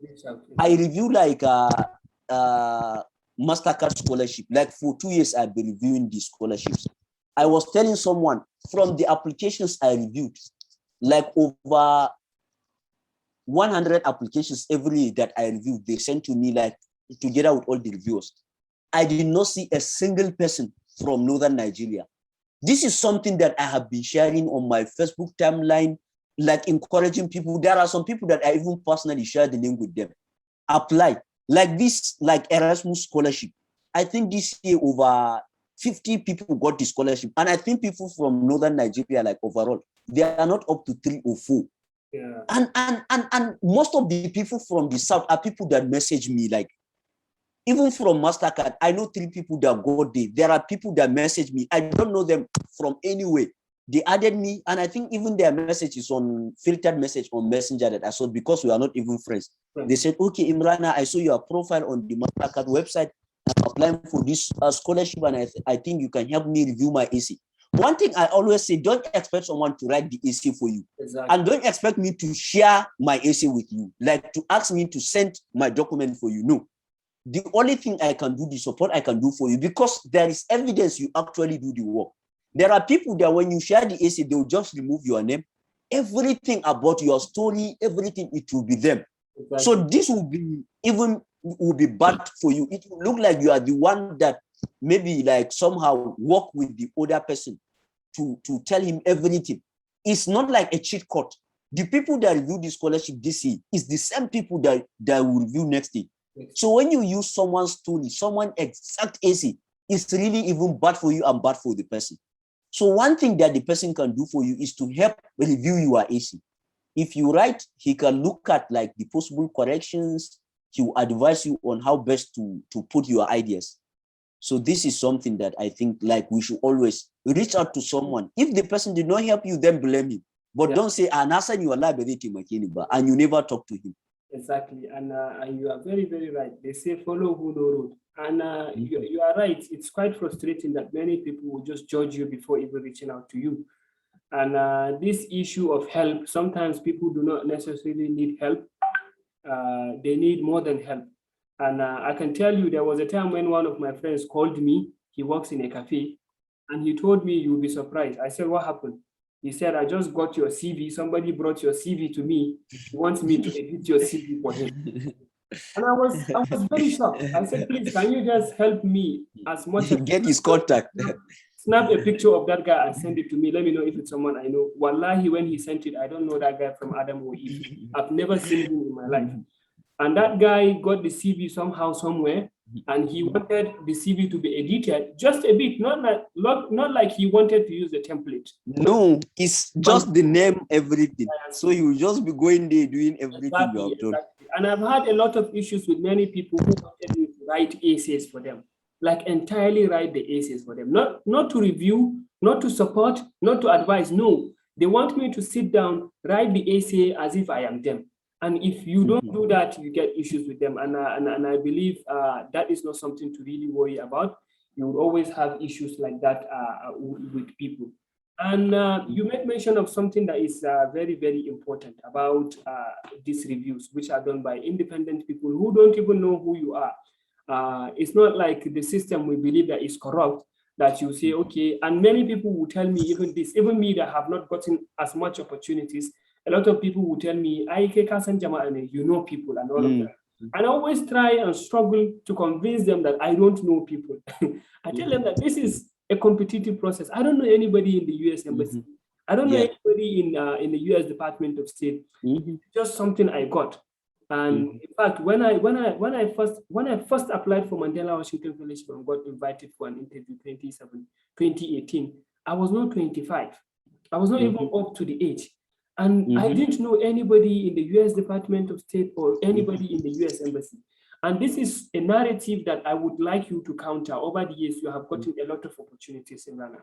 S2: I review like MasterCard scholarship. Like for 2 years, I've been reviewing these scholarships. I was telling someone from the applications I reviewed, like over 100 applications every year that I reviewed, they sent to me like together with all the reviewers. I did not see a single person from Northern Nigeria. This is something that I have been sharing on my Facebook timeline, like encouraging people. There are some people that I even personally share the link with them. Apply. Like this, like Erasmus scholarship. I think this year over 50 people got the scholarship. And I think people from Northern Nigeria, like overall, they are not up to 3 or 4.
S1: Yeah.
S2: And most of the people from the South are people that message me, like, even from MasterCard, I know 3 people that got there. There are people that message me. I don't know them from anywhere. They added me, and I think even their message is on filtered message on Messenger that I saw because we are not even friends. Right. They said, okay, Imrana, I saw your profile on the MasterCard website. I'm applying for this scholarship, and I think you can help me review my AC. One thing I always say, don't expect someone to write the AC for you. Exactly. And don't expect me to share my AC with you, like to ask me to send my document for you. No. The only thing I can do, the support I can do for you, because there is evidence you actually do the work. There are people that when you share the AC, they'll just remove your name. Everything about your story, everything, it will be them. Exactly. So this will be bad for you. It will look like you are the one that maybe like somehow work with the other person to tell him everything. It's not like a cheat code. The people that review the scholarship this year is the same people that will review next year. So when you use someone's story, someone exact AC, it's really even bad for you and bad for the person. So one thing that the person can do for you is to help review your AC. If you write, he can look at like the possible corrections. He will advise you on how best to put your ideas. So this is something that I think like we should always reach out to someone. If the person did not help you, then blame him. But don't say, and you never talk to him.
S1: Exactly, and you are very, very right. They say follow who know road, and you are right. It's quite frustrating that many people will just judge you before even reaching out to you. And this issue of help, sometimes people do not necessarily need help. They need more than help. And I can tell you, there was a time when one of my friends called me. He works in a cafe, and he told me, you'll be surprised. I said, what happened? He said, I just got your CV. Somebody brought your CV to me. He wants me to edit your CV for him. And I was very shocked. I said, please, can you just help me as much as
S2: get his contact?
S1: Snap a picture of that guy and send it to me. Let me know if it's someone I know. Wallahi, when he sent it, I don't know that guy from Adam or Eve. I've never seen him in my life. And that guy got the CV somehow, somewhere, and he wanted the CV to be edited just a bit, not like he wanted to use the template.
S2: No, it's just the name, everything. So you just be going there doing everything
S1: exactly,
S2: you have done.
S1: Exactly. And I've had a lot of issues with many people who wanted me to write essays for them, like entirely write the essays for them, not to review, not to support, not to advise. No, they want me to sit down, write the essay as if I am them. And if you don't do that, you get issues with them. And I believe that is not something to really worry about. You will always have issues like that with people. And you made mention of something that is very, very important about these reviews, which are done by independent people who don't even know who you are. It's not like the system we believe that is corrupt, that you say, okay, and many people will tell me even this, even me that have not gotten as much opportunities, a lot of people will tell me, you know people and all of that. And I always try and struggle to convince them that I don't know people. I tell them that this is a competitive process. I don't know anybody in the US Embassy. I don't know anybody in the US Department of State. It's just something I got. And in fact, when I first applied for Mandela Washington Fellowship and got invited for an interview 2018, I was not 25. I was not even up to the age. And I didn't know anybody in the US Department of State or anybody in the US Embassy. And this is a narrative that I would like you to counter. Over the years, you have gotten a lot of opportunities in Ghana.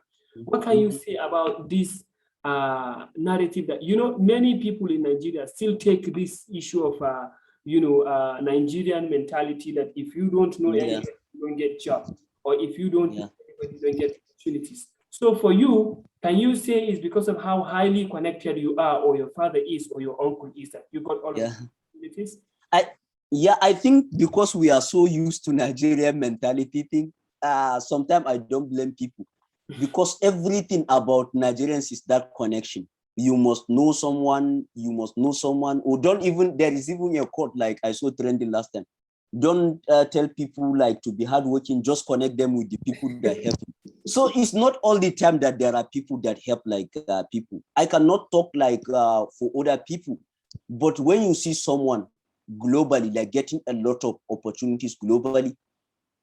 S1: What can you say about this narrative that, many people in Nigeria still take this issue of, Nigerian mentality that if you don't know anything, you don't get job, or if you don't, you don't get opportunities. So for you, can you say it's because of how highly connected you are, or your father is, or your uncle is, that you got all of the opportunities?
S2: I think because we are so used to Nigerian mentality thing, sometimes I don't blame people, because everything about Nigerians is that connection. You must know someone, or don't even, there is even a quote like I saw trending last time. Don't tell people like to be hardworking, just connect them with the people that help you. So it's not all the time that there are people that help like people. I cannot talk like for other people, but when you see someone globally, like getting a lot of opportunities globally,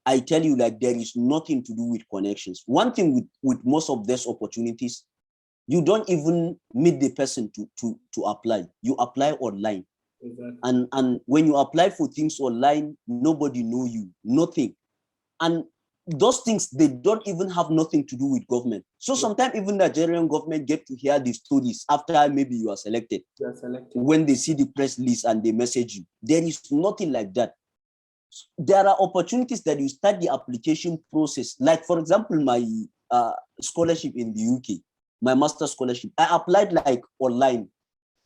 S2: I tell you, like, there is nothing to do with connections. One thing with most of these opportunities, you don't even meet the person to apply. You apply online. Exactly. And when you apply for things online, nobody know you, nothing. And those things, they don't even have nothing to do with government. So sometimes even the Nigerian government get to hear the stories after maybe you are selected. When they see the press list and they message you. There is nothing like that. There are opportunities that you start the application process. Like, for example, my scholarship in the UK, my master's scholarship, I applied like online.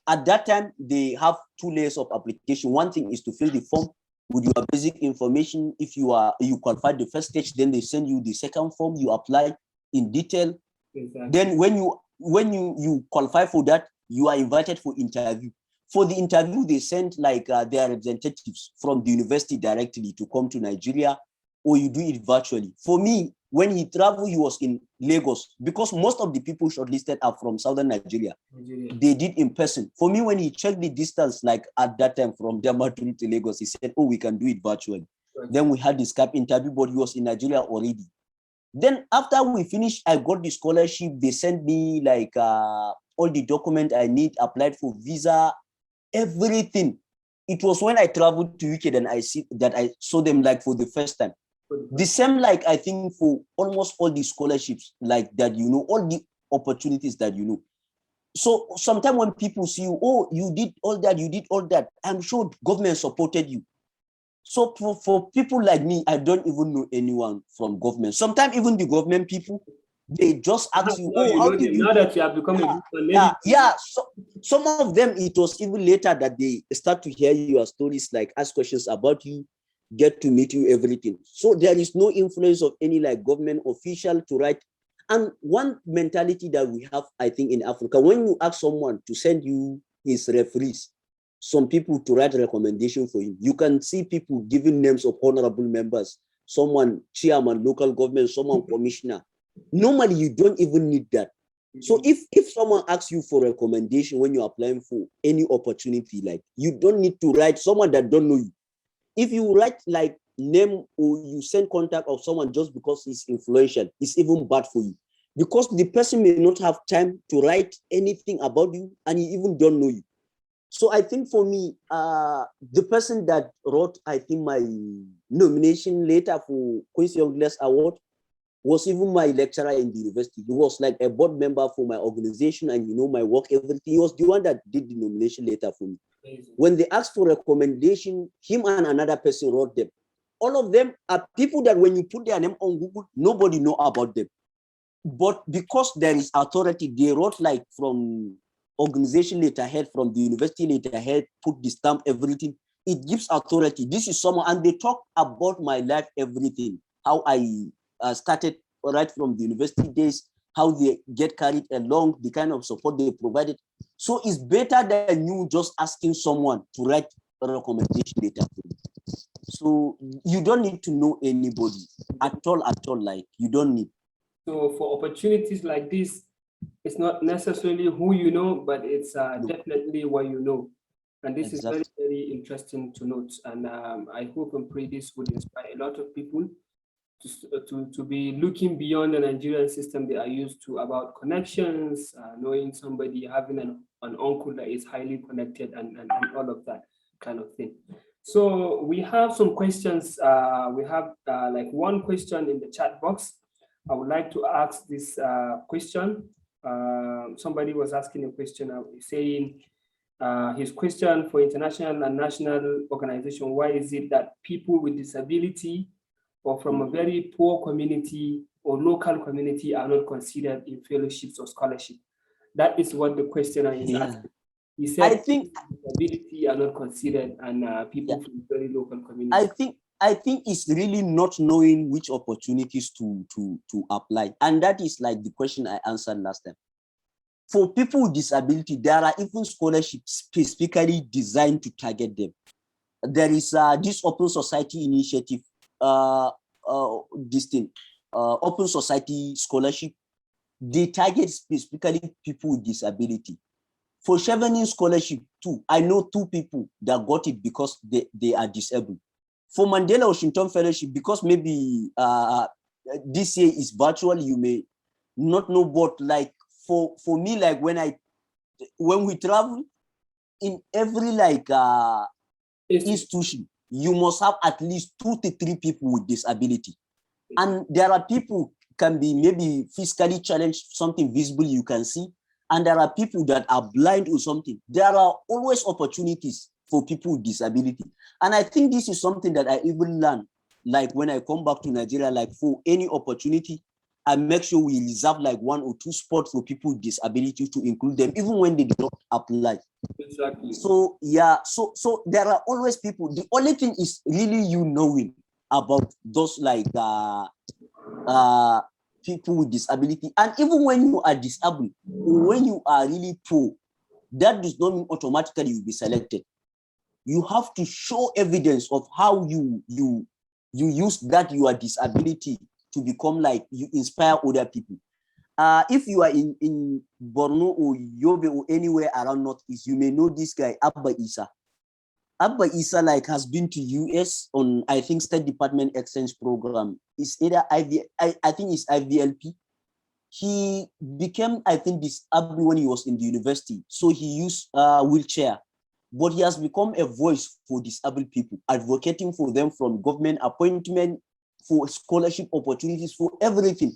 S2: At that time, they have 2 layers of application. One thing is to fill the form with your basic information. If you qualified the first stage, then they send you the second form. You apply in detail. Exactly. Then when you qualify for that, you are invited for interview. For the interview, they send like their representatives from the university directly to come to Nigeria, or you do it virtually. For me, when he traveled, he was in Lagos, because most of the people shortlisted are from southern Nigeria. They did in person. For me, when he checked the distance, like at that time from Damaturu to Lagos, he said, oh, we can do it virtually. Right. Then we had the Skype interview, but he was in Nigeria already. Then after we finished, I got the scholarship. They sent me like all the document I need, applied for visa, everything. It was when I traveled to UK then I saw them like for the first time. The same, like I think for almost all the scholarships like that, all the opportunities that So sometimes when people see you, oh, you did all that, I'm sure government supported you. So for people like me, I don't even know anyone from government. Sometimes even the government people, they just ask you, oh, how did you
S1: know that you have become a
S2: So some of them, it was even later that they start to hear your stories, like ask questions about you, get to meet you, everything. So there is no influence of any like government official to write. And one mentality that we have, I think, in Africa, when you ask someone to send you his referees, some people to write a recommendation for him, you can see people giving names of honorable members, someone chairman, local government, someone commissioner. Normally, you don't even need that. So if someone asks you for a recommendation when you're applying for any opportunity, like, you don't need to write someone that don't know you. If you write like name, or you send contact of someone just because he's influential, it's even bad for you, because the person may not have time to write anything about you and he even don't know you. So I think for me, the person that wrote, I think, my nomination letter for Queen's Young Less Award was even my lecturer in the university. He was like a board member for my organization, and my work, everything. He was the one that did the nomination letter for me. Amazing. When they asked for recommendation, him and another person wrote them. All of them are people that when you put their name on Google, nobody know about them. But because there is authority, they wrote like from organization letterhead, from the university letterhead, put the stamp, everything. It gives authority. This is someone, and they talk about my life, everything, how I started right from the university days, how they get carried along, the kind of support they provided. So it's better than you just asking someone to write a recommendation letter for you. So you don't need to know anybody at all, like you don't need.
S1: So for opportunities like this, it's not necessarily who you know, but it's definitely what you know. And this is very, very interesting to note. And I hope and pray this would inspire a lot of people to be looking beyond the Nigerian system they are used to, about connections, knowing somebody, having an uncle that is highly connected, and all of that kind of thing. So we have some questions. We have like one question in the chat box. I would like to ask this question. Somebody was asking a question saying his question for international and national organization, why is it that people with disability or from a very poor community or local community are not considered in fellowships or scholarship? That is what the questioner is asking. He said,
S2: I think
S1: disability are not considered, and people from very local communities.
S2: I think it's really not knowing which opportunities to apply, and that is like the question I answered last time. For people with disability, there are even scholarships specifically designed to target them. There is this Open Society initiative, Open Society Scholarship. They target specifically people with disability. For Chevening Scholarship too, I know 2 people that got it because they are disabled. For Mandela Washington Fellowship, because maybe this year is virtual, you may not know, but like for me, like when we travel, in every like institution, you must have at least 2 to 3 people with disability. And there are people can be maybe physically challenged, something visible you can see, and there are people that are blind or something. There are always opportunities for people with disability. And I think this is something that I even learned, like when I come back to Nigeria, like for any opportunity, I make sure we reserve like 1 or 2 spots for people with disability to include them, even when they do not apply.
S1: Exactly.
S2: So yeah, so there are always people. The only thing is really you knowing about those like people with disability. And even when you are disabled or when you are really poor, that does not mean automatically you'll be selected. You have to show evidence of how you use that your disability to become like you inspire other people. If you are in Borno or Yobe or anywhere around Northeast, you may know this guy, Abba Isa. Abba Isa like has been to US on, I think, State Department Exchange Program. It's either I think it's IVLP. He became, I think, disabled when he was in the university. So he used wheelchair. But he has become a voice for disabled people, advocating for them from government appointment, for scholarship opportunities, for everything.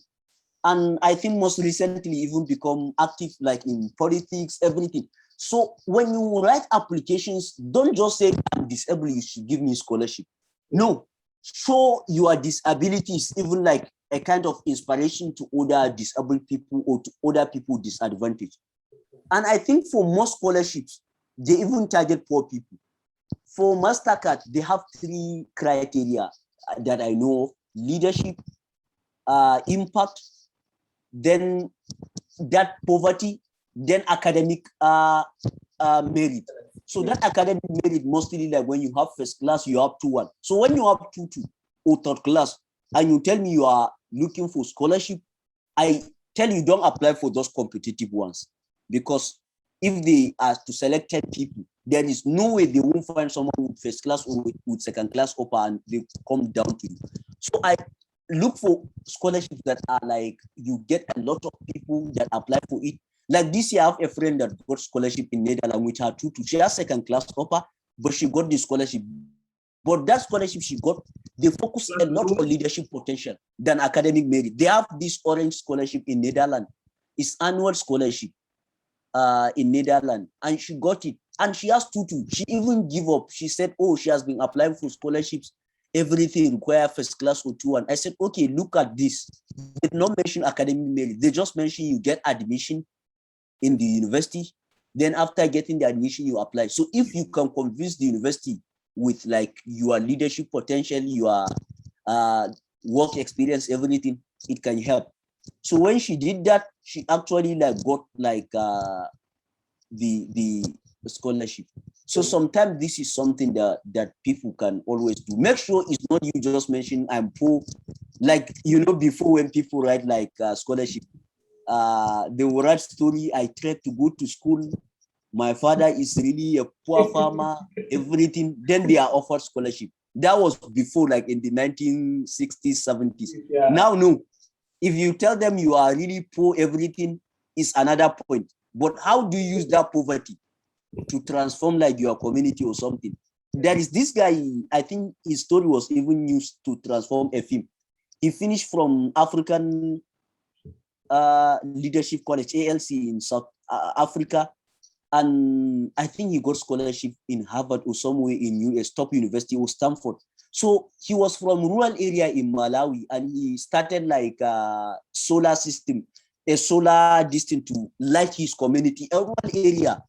S2: And I think most recently even become active like in politics, everything. So when you write applications, don't just say I'm disabled, you should give me scholarship. No, show your disabilities, even like a kind of inspiration to other disabled people or to other people disadvantaged. And I think for most scholarships, they even target poor people. For MasterCard, they have 3 criteria that I know of: leadership, impact, then that poverty, then academic merit. So that academic merit mostly like when you have first class, you have 2-1. So when you have 2-2 or third class, and you tell me you are looking for scholarship, I tell you don't apply for those competitive ones, because if they are to select 10 people, there is no way they won't find someone with first class or with second class offer and they come down to you. So I look for scholarships that are like you get a lot of people that apply for it. Like this year, I have a friend that got scholarship in Netherlands with her 2-2. She has second class offer, but she got the scholarship. But that scholarship she got, they focus a lot on leadership potential than academic merit. They have this orange scholarship in Netherlands. It's annual scholarship in Netherlands, and she got it. And she has 2-2. She even give up. She said, oh, she has been applying for scholarships. Everything require first class or 2-1. I said, okay, look at this. They did not mention academic merit. They just mention you get admission in the university. Then after getting the admission, you apply. So if you can convince the university with like your leadership potential, your work experience, everything, it can help. So when she did that, she actually like got like the scholarship. So sometimes this is something that people can always do. Make sure it's not you just mention I'm poor. Like, you know, before when people write like scholarship, they will write story, I tried to go to school, my father is really a poor farmer, everything. Then they are offered scholarship. That was before, like in the 1960s, 70s. Yeah. Now, no. If you tell them you are really poor, everything is another point. But how do you use that poverty to transform like your community or something? There is this guy, I think his story was even used to transform a film. He finished from African Leadership College, ALC, in South Africa. And I think he got scholarship in Harvard or somewhere in US, top university or Stanford. So he was from rural area in Malawi, and he started like a solar system, a solar distance to light his community, a rural area.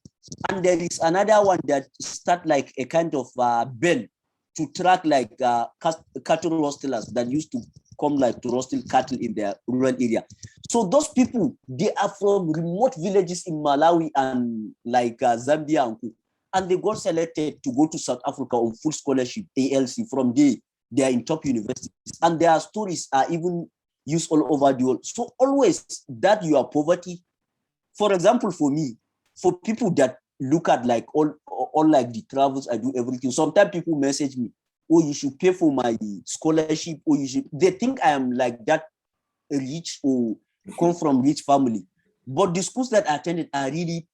S2: And there is another one that start like a kind of bell to track like cattle rustlers that used to come like to rustle cattle in their rural area. So those people, they are from remote villages in Malawi and like Zambia, and they got selected to go to South Africa on full scholarship, ALC. From there, they are in top universities, and their stories are even used all over the world. So always that you are poverty. For example, for me, for people that look at like all like the travels I do, everything, sometimes people message me, oh, you should pay for my scholarship, or you should, they think I am like that rich or come from rich family. But the schools that I attended are really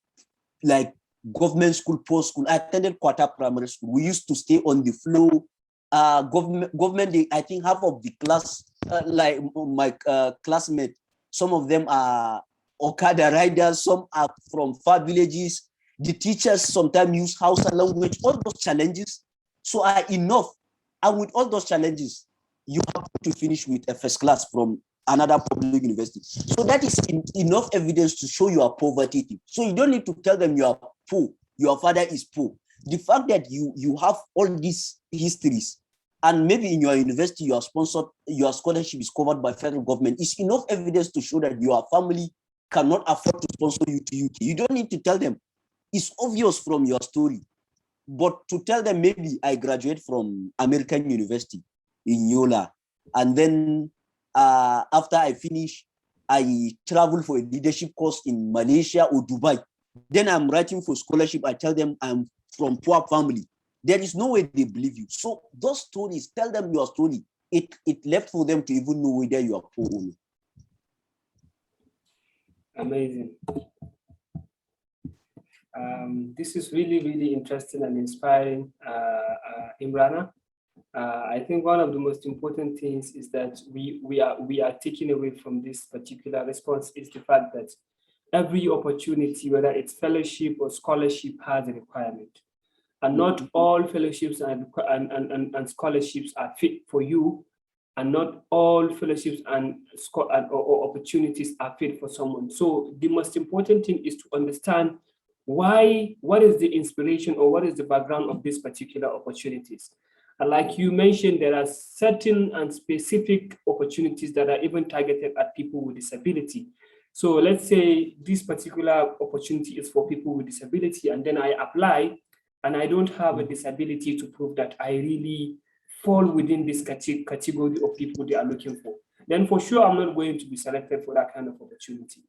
S2: like government school, post school. I attended Quarter Primary School. We used to stay on the floor. Government, I think half of the class, like my classmates, some of them are Okada riders, some are from far villages. The teachers sometimes use Hausa language, all those challenges. So are enough. And with all those challenges, you have to finish with a first class from another public university. So that is enough evidence to show you are poverty. So you don't need to tell them you are poor, your father is poor. The fact that you have all these histories, and maybe in your university you are sponsored, your scholarship is covered by federal government, is enough evidence to show that your family cannot afford to sponsor you to UK. You don't need to tell them. It's obvious from your story. But to tell them, maybe I graduate from American University in Yola, and then after I finish, I travel for a leadership course in Malaysia or Dubai. Then I'm writing for scholarship. I tell them I'm from poor family. There is no way they believe you. So those stories, tell them your story. It left for them to even know whether you are poor or not.
S1: Amazing. This is really, really interesting and inspiring, Imrana. I think one of the most important things is that we are taking away from this particular response is the fact that every opportunity, whether it's fellowship or scholarship, has a requirement. And not all fellowships and scholarships are fit for you, and not all fellowships and or opportunities are fit for someone. So the most important thing is to understand what is the inspiration or what is the background of these particular opportunities. And like you mentioned, there are certain and specific opportunities that are even targeted at people with disability. So let's say this particular opportunity is for people with disability, and then I apply and I don't have a disability to prove that I really fall within this category of people they are looking for. Then for sure, I'm not going to be selected for that kind of opportunity.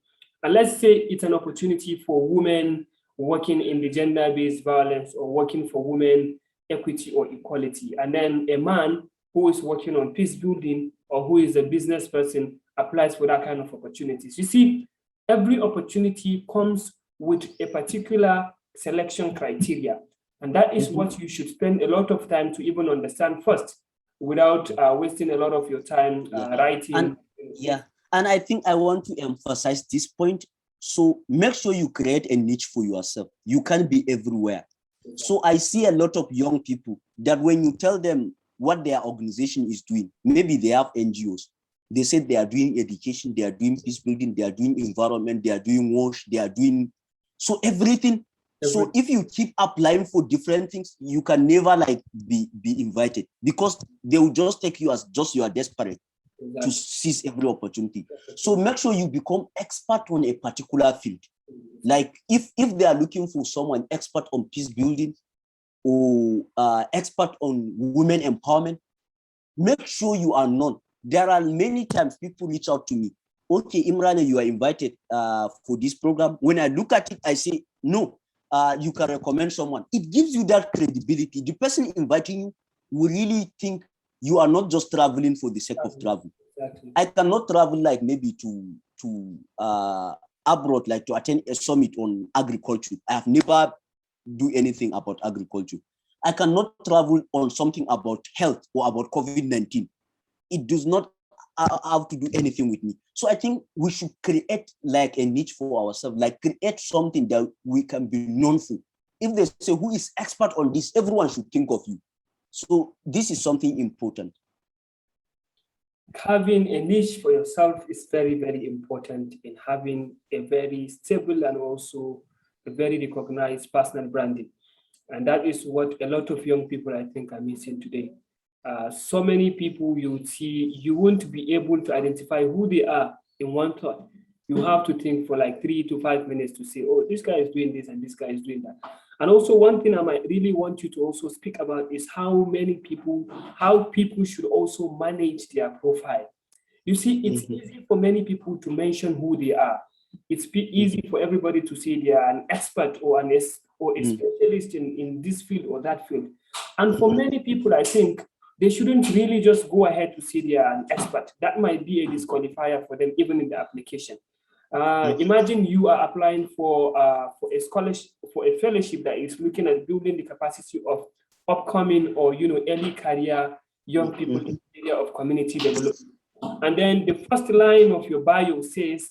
S1: And let's say it's an opportunity for women working in the gender-based violence or working for women equity or equality. And then a man who is working on peace building or who is a business person applies for that kind of opportunities. You see, every opportunity comes with a particular selection criteria. And that is what you should spend a lot of time to even understand first, without wasting a lot of your time writing.
S2: And I think I want to emphasize this point. So make sure you create a niche for yourself. You can't be everywhere. So I see a lot of young people that when you tell them what their organization is doing, maybe they have NGOs, they said they are doing education, they are doing peace building, they are doing environment, they are doing wash, they are doing so everything. So if you keep applying for different things, you can never like be invited, because they will just take you as just you are desperate to seize every opportunity. So make sure you become expert on a particular field. Like if they are looking for someone expert on peace building or expert on women empowerment, make sure you are known. There are many times people reach out to me. Okay, Imrana, you are invited for this program. When I look at it, I say, no, you can recommend someone. It gives you that credibility. The person inviting you will really think you are not just traveling for the sake of travel. Exactly. I cannot travel like maybe to abroad, like to attend a summit on agriculture. I have never do anything about agriculture. I cannot travel on something about health or about COVID-19. It does not have to do anything with me. So I think we should create like a niche for ourselves, like create something that we can be known for. If they say who is expert on this, everyone should think of you. So this is something important.
S1: Having a niche for yourself is very, very important in having a very stable and also a very recognized personal branding. And that is what a lot of young people, I think, are missing today. So many people you would see, you won't be able to identify who they are in one thought. You have to think for like 3 to 5 minutes to say, oh, this guy is doing this and this guy is doing that. And also one thing I might really want you to also speak about is how people should also manage their profile. You see, it's easy for many people to mention who they are. It's easy for everybody to say they are an expert or a specialist in this field or that field. And for many people, I think they shouldn't really just go ahead to say they are an expert. That might be a disqualifier for them, even in the application. Imagine you are applying for a scholarship, for a fellowship that is looking at building the capacity of upcoming or early career young people in the area of community development. And then the first line of your bio says,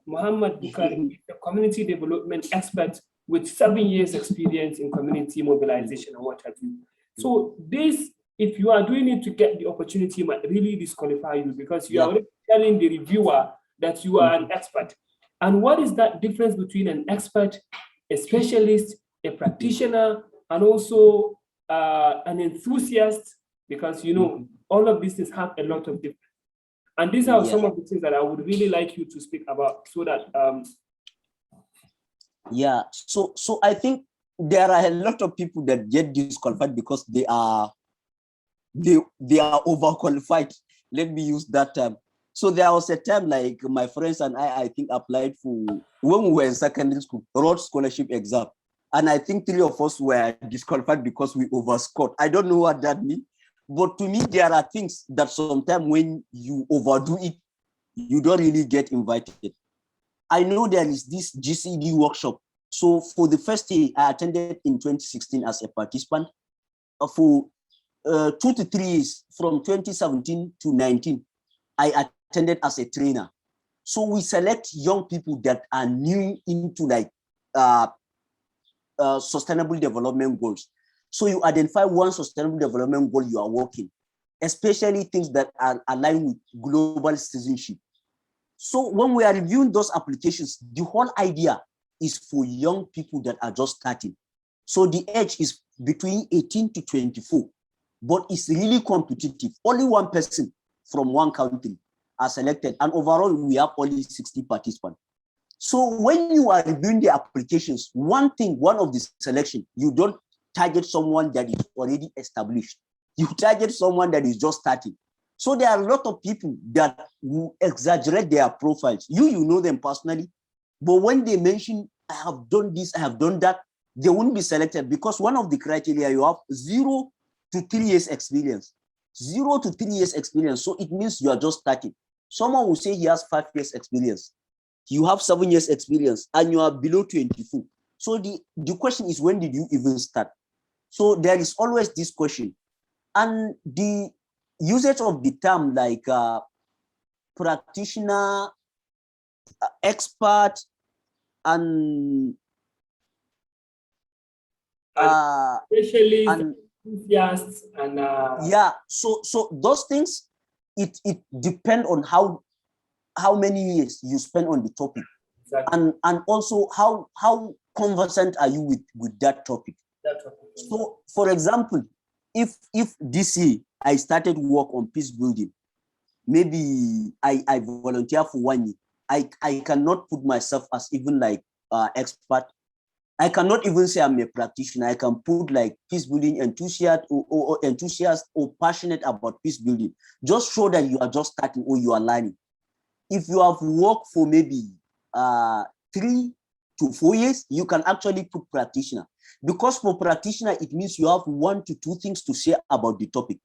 S1: Muhammad Bukar is a community development expert with 7 years experience in community mobilization and what have you. So this, if you are doing it to get the opportunity, might really disqualify you because you are already telling the reviewer that you are an expert. And what is that difference between an expert, a specialist, a practitioner, and also an enthusiast? Because all of these things have a lot of difference. And these are some of the things that I would really like you to speak about so that
S2: so I think there are a lot of people that get disqualified because they are overqualified. Let me use that term. So there was a time like my friends and I think applied for, when we were in secondary school, wrote scholarship exam. And I think 3 of us were disqualified because we overscored. I don't know what that means. But to me, there are things that sometimes when you overdo it, you don't really get invited. I know there is this GCD workshop. So for the first day, I attended in 2016 as a participant. For 2 to 3 years, from 2017 to 19, I attended as a trainer. So we select young people that are new into like sustainable development goals. So you identify one sustainable development goal you are working, especially things that are aligned with global citizenship. So when we are reviewing those applications, the whole idea is for young people that are just starting. So the age is between 18 to 24, but it's really competitive. Only one person from one country are selected, and overall we have only 60 participants. So when you are reviewing the applications, one of the selection, you don't target someone that is already established. You target someone that is just starting. So there are a lot of people that will exaggerate their profiles. You know them personally, but when they mention, I have done this, I have done that, they won't be selected because one of the criteria, you have 0 to 3 years experience. 0 to 3 years experience. So it means you are just starting. Someone will say he has 5 years experience. You have 7 years experience and you are below 24. So the question is, when did you even start? So there is always this question. And the usage of the term like practitioner, expert, and
S1: specialists, enthusiasts, and
S2: so those things, it depend on how many years you spend on the topic. Exactly. And also how conversant are you with that topic. So for example, if this year I started work on peace building, maybe I volunteer for 1 year, I cannot put myself as even like expert. I cannot even say I'm a practitioner. I can put like peace building enthusiast or enthusiast or passionate about peace building. Just show that you are just starting or you are learning. If you have worked for maybe 3 to 4 years, you can actually put practitioner. Because for practitioner, it means you have 1 to 2 things to say about the topic.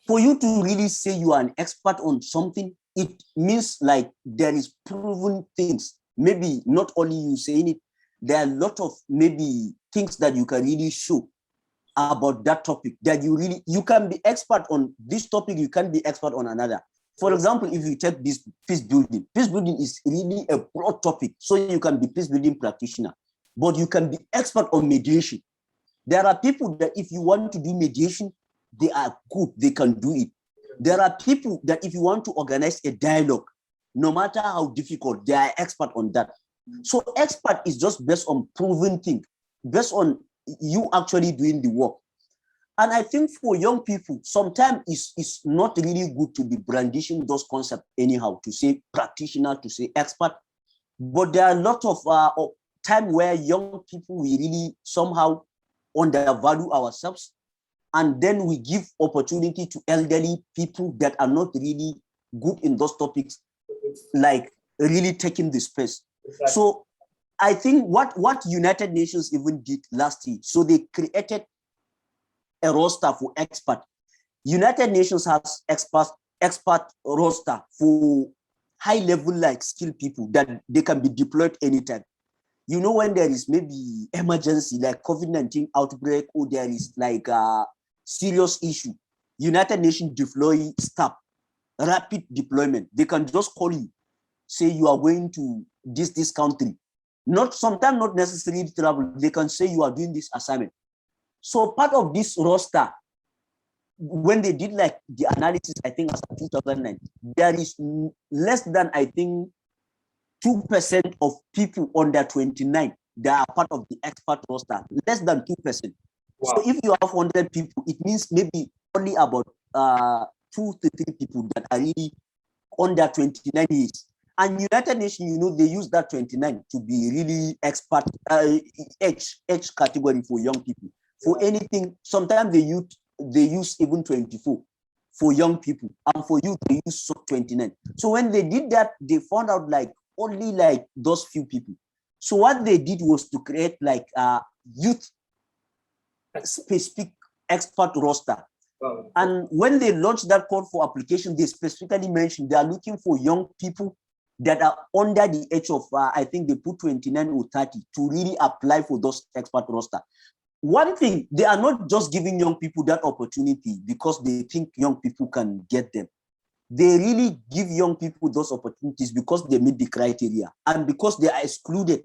S2: For you to really say you are an expert on something, it means like there is proven things. Maybe not only you saying it, there are a lot of maybe things that you can really show about that topic, that you can be expert on this topic, you can be expert on another. For example, if you take this peace building is really a broad topic, so you can be peace building practitioner, but you can be expert on mediation. There are people that if you want to do mediation, they are good, they can do it. There are people that if you want to organize a dialogue, no matter how difficult, they are expert on that. So expert is just based on proven thing, based on you actually doing the work. And I think for young people, sometimes it's not really good to be brandishing those concepts anyhow, to say practitioner, to say expert. But there are a lot of time where young people, we really somehow undervalue ourselves. And then we give opportunity to elderly people that are not really good in those topics, like really taking the space. Exactly. So I think what United Nations even did last year, so they created a roster for expert. United Nations has expert roster for high level like skilled people that they can be deployed anytime. You know, when there is maybe emergency like COVID-19 outbreak, or there is like a serious issue, United Nations deploy staff, rapid deployment. They can just call you, say you are going to this country. Sometimes not necessarily travel. They can say you are doing this assignment. So part of this roster, when they did like the analysis, I think as 2009, there is less than, I think, 2% of people under 29 that are part of the expert roster, less than 2%. Wow. So if you have 100 people, it means maybe only about 2 to 3 people that are really under 29 years. And United Nations, you know, they use that 29 to be really expert, age category for young people. For anything, sometimes they use even 24 for young people, and for youth they use 29. So when they did that, they found out like only like those few people. So what they did was to create like a youth specific expert roster. Wow. And when they launched that call for application, they specifically mentioned they are looking for young people that are under the age of, I think they put 29 or 30 to really apply for those expert roster. One thing, they are not just giving young people that opportunity because they think young people can get them. They really give young people those opportunities because they meet the criteria and because they are excluded.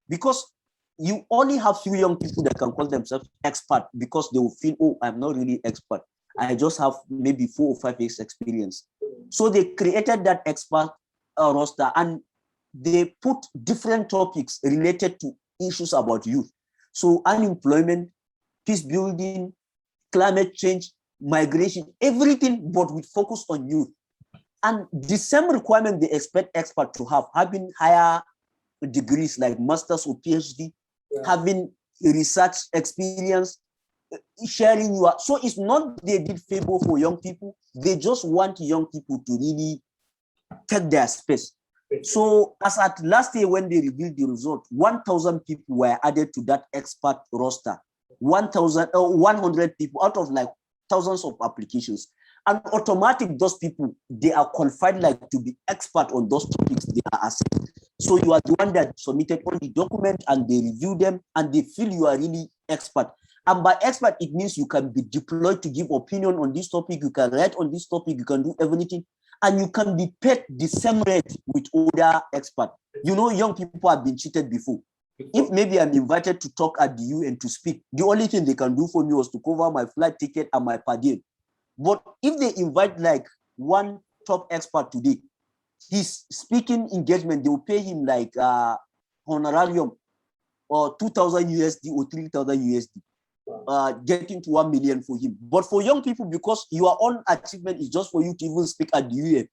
S2: Because you only have few young people that can call themselves expert because they will feel, oh, I'm not really expert. I just have maybe 4 or 5 years experience. So they created that expert roster, and they put different topics related to issues about youth. So unemployment, peace building, climate change, migration, everything, but with focus on youth. And the same requirement they expect experts to have, having higher degrees like master's or PhD, having research experience, sharing your. So it's not they did favor for young people. They just want young people to really take their space. So as at last year, when they revealed the result, 1,000 people were added to that expert roster. 100 people out of like thousands of applications. And automatic, those people, they are qualified like to be expert on those topics they are assigned. So you are the one that submitted all the document and they review them and they feel you are really expert. And by expert, it means you can be deployed to give opinion on this topic, you can write on this topic, you can do everything. And you can be paid the same rate with other experts. You know, young people have been cheated before. If maybe I'm invited to talk at the UN to speak, the only thing they can do for me was to cover my flight ticket and my per diem. But if they invite like one top expert today, his speaking engagement, they will pay him like honorarium or 2,000 USD or 3,000 USD. Getting to 1 million for him. But for young people, because your own achievement is just for you to even speak at the UN,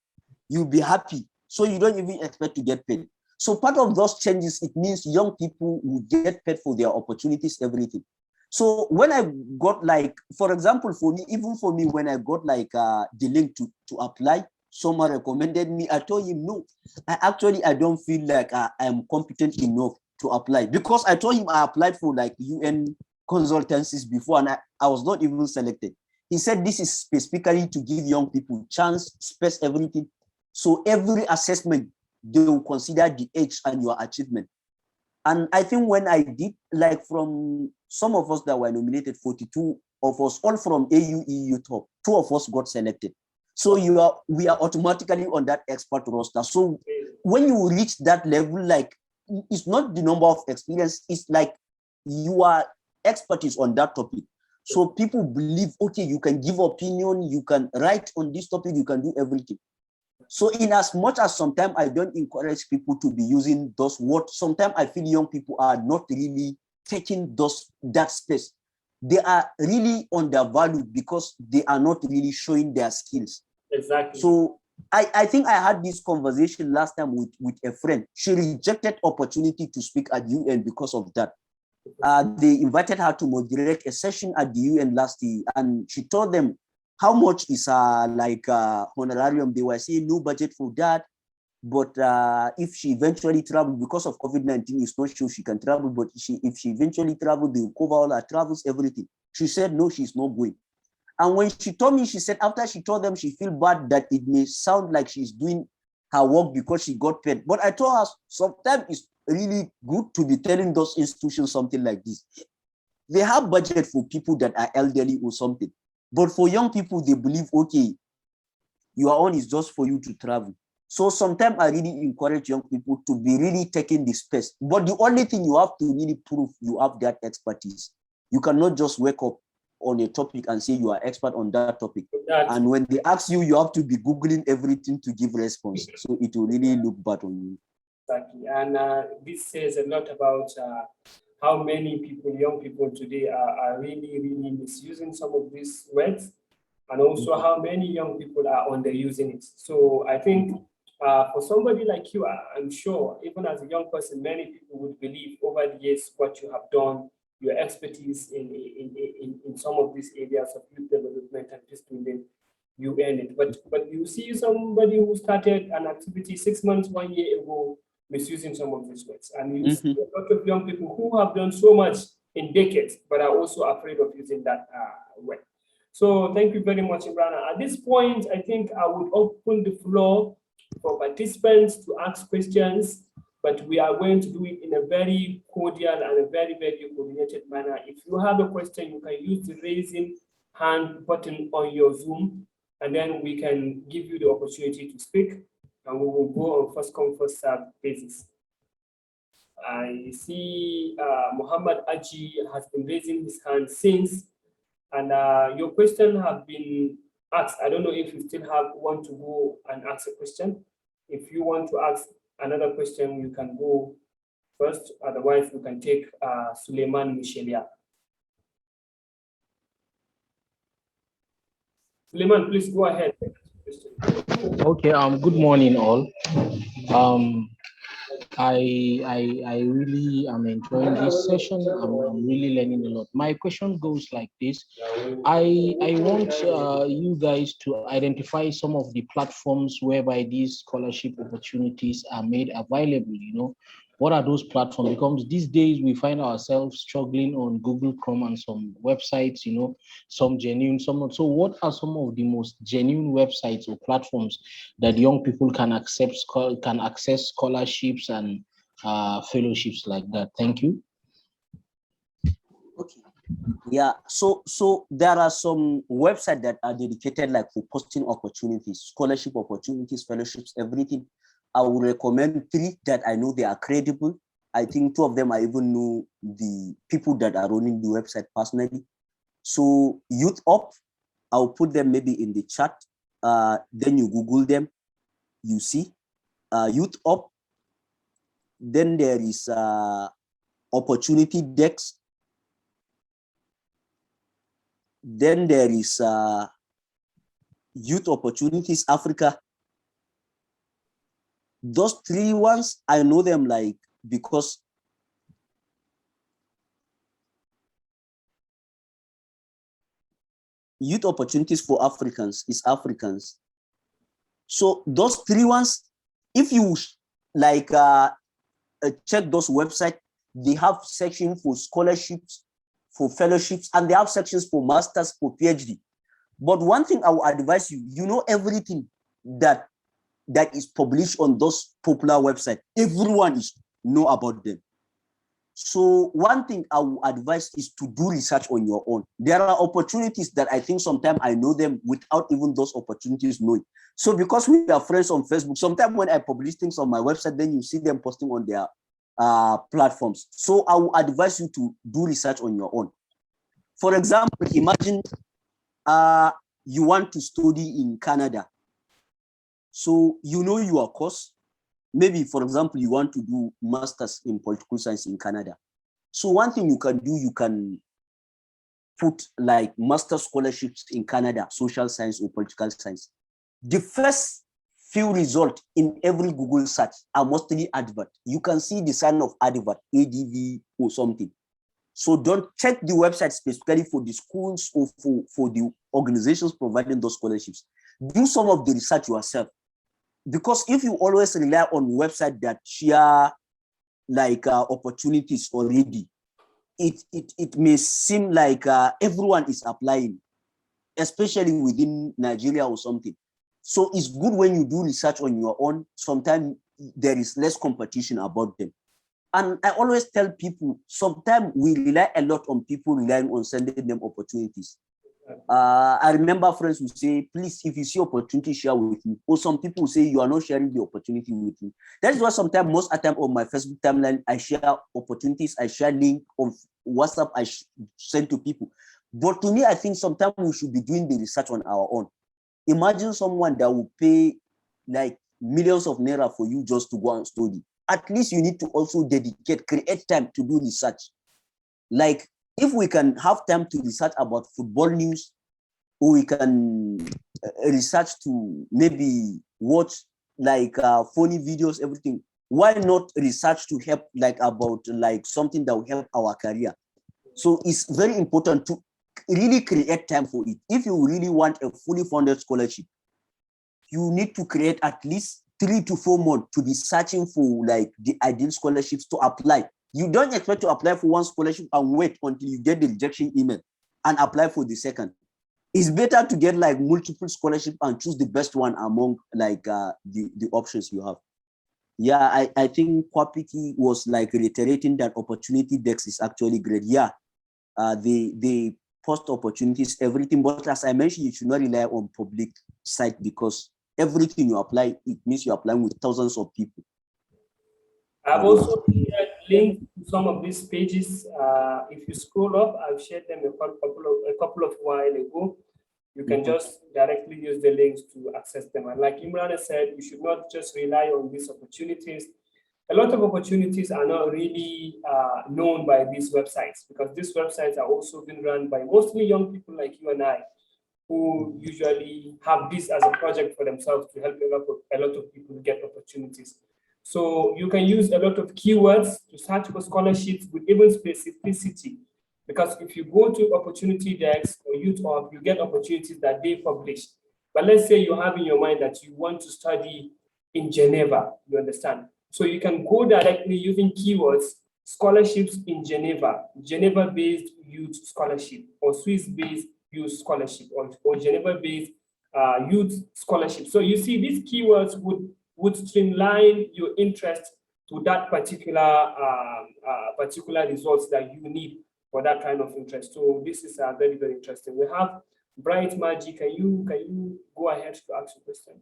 S2: you'll be happy. So you don't even expect to get paid. So part of those changes, it means young people will get paid for their opportunities, everything. So when I got like, for example, for me, even for me, when I got like the link to apply, someone recommended me, I told him, no, I don't feel like I am competent enough to apply, because I told him I applied for like UN consultancies before and I was not even selected. He said this is specifically to give young people chance, space, everything. So every assessment, they will consider the age and your achievement. And I think when I did, like from some of us that were nominated, 42 of us, all from AU top, 2 of us got selected. So we are automatically on that expert roster. So when you reach that level, like it's not the number of experience, it's like you are expertise on that topic. So people believe, okay, you can give opinion, you can write on this topic, you can do everything. So in as much as sometimes I don't encourage people to be using those words, sometimes I feel young people are not really taking that space. They are really undervalued because they are not really showing their skills.
S1: Exactly.
S2: So I think I had this conversation last time with a friend. She rejected opportunity to speak at UN because of that. They invited her to moderate a session at the UN last year, and she told them how much is honorarium. They were saying no budget for that, but if she eventually travel because of COVID-19, it's not sure she can travel. But if she eventually travel, they will cover all her travels, everything. She said no, she's not going. And when she told me, she said after she told them, she feel bad that it may sound like she's doing her work because she got paid. But I told her sometimes it's really good to be telling those institutions something like this. They have budget for people that are elderly or something. But for young people, they believe, okay, your own is just for you to travel. So sometimes I really encourage young people to be really taking the space. But the only thing you have to really prove you have that expertise. You cannot just wake up on a topic and say you are expert on that topic. And when they ask you, you have to be Googling everything to give response. So it will really look bad on you.
S1: Exactly. And this says a lot about how many people, young people today are really, really misusing some of these words, and also how many young people are underusing it. So I think for somebody like you, I'm sure, even as a young person, many people would believe over the years what you have done, your expertise in some of these areas of youth development and peace building, you earn it. But you see somebody who started an activity 6 months, 1 year ago, misusing some of these words. And you see a lot of young people who have done so much in decades, but are also afraid of using that word. So thank you very much, Imrana. At this point, I think I would open the floor for participants to ask questions, but we are going to do it in a very cordial and a very, very coordinated manner. If you have a question, you can use the raising hand button on your Zoom, and then we can give you the opportunity to speak, and we will go on first come, first served basis. I see Muhammad Aji has been raising his hand since, and your question have been asked. I don't know if you still want to go and ask a question. If you want to ask another question, you can go first. Otherwise, we can take Suleiman Michelia. Suleiman, please go ahead.
S3: Okay. Good morning, all. I really am enjoying this session. I'm really learning a lot. My question goes like this. I want you guys to identify some of the platforms whereby these scholarship opportunities are made available. What are those platforms? Because these days we find ourselves struggling on Google Chrome and some websites, some genuine, some not. So what are some of the most genuine websites or platforms that young people can access scholarships and fellowships like that? Thank you.
S2: Okay. Yeah, so there are some websites that are dedicated like for posting opportunities, scholarship opportunities, fellowships, everything. I would recommend 3 that I know they are credible. I think 2 of them I even know the people that are running the website personally. So Youth Up, I'll put them maybe in the chat. Then you Google them, you see. Youth Up. Then there is Opportunity Dex. Then there is Youth Opportunities Africa. Those 3 ones, I know them like because Youth Opportunities for Africans is Africans. So those 3 ones, if you like check those websites, they have section for scholarships, for fellowships, and they have sections for masters, for PhD. But one thing I will advise you, everything that is published on those popular websites. Everyone is know about them. So one thing I would advise is to do research on your own. There are opportunities that I think sometimes I know them without even those opportunities knowing. So because we are friends on Facebook, sometimes when I publish things on my website, then you see them posting on their platforms. So I will advise you to do research on your own. For example, imagine you want to study in Canada. So you know your course. Maybe, for example, you want to do masters in political science in Canada. So one thing you can do, you can put like master scholarships in Canada, social science or political science. The first few results in every Google search are mostly advert. You can see the sign of advert, ADV or something. So don't check the website specifically for the schools or for the organizations providing those scholarships. Do some of the research yourself. Because if you always rely on websites that share like opportunities already, it may seem like everyone is applying, especially within Nigeria or something. So it's good when you do research on your own. Sometimes there is less competition about them. And I always tell people, sometimes we rely a lot on people relying on sending them opportunities. I remember friends who say, please, if you see opportunity, share with me. Or some people say you are not sharing the opportunity with me. That is why sometimes, most of the time on my Facebook timeline, I share opportunities, I share link on WhatsApp, I send to people. But to me, I think sometimes we should be doing the research on our own. Imagine someone that will pay like millions of naira for you just to go and study. At least you need to also create time to do research. Like if we can have time to research about football news, or we can research to maybe watch like funny videos, everything. Why not research to help like about like something that will help our career? So it's very important to really create time for it. If you really want a fully funded scholarship, you need to create at least 3 to 4 months to be searching for like the ideal scholarships to apply. You don't expect to apply for one scholarship and wait until you get the rejection email and apply for the second. It's better to get like multiple scholarships and choose the best one among like the options you have. Yeah, I think Kwapiki was like reiterating that opportunity desk is actually great. Yeah, they post opportunities, everything. But as I mentioned, you should not rely on public site because everything you apply, it means you're applying with thousands of people.
S1: I've also shared links to some of these pages. If you scroll up, I've shared them a couple of while ago. You can just directly use the links to access them. And like Imrana said, you should not just rely on these opportunities. A lot of opportunities are not really known by these websites because these websites are also being run by mostly young people like you and I, who usually have this as a project for themselves to help a lot of people get opportunities. So you can use a lot of keywords to search for scholarships with even specificity. Because if you go to Opportunity Desk or YouTube, you get opportunities that they publish. But let's say you have in your mind that you want to study in Geneva, you understand? So you can go directly using keywords, scholarships in Geneva, Geneva-based youth scholarship, or Swiss-based youth scholarship, or Geneva-based youth scholarship. So you see, these keywords would streamline your interest to that particular results that you need for that kind of interest. So this is very, very interesting. We have Bright Magic. Can you go ahead to ask a question?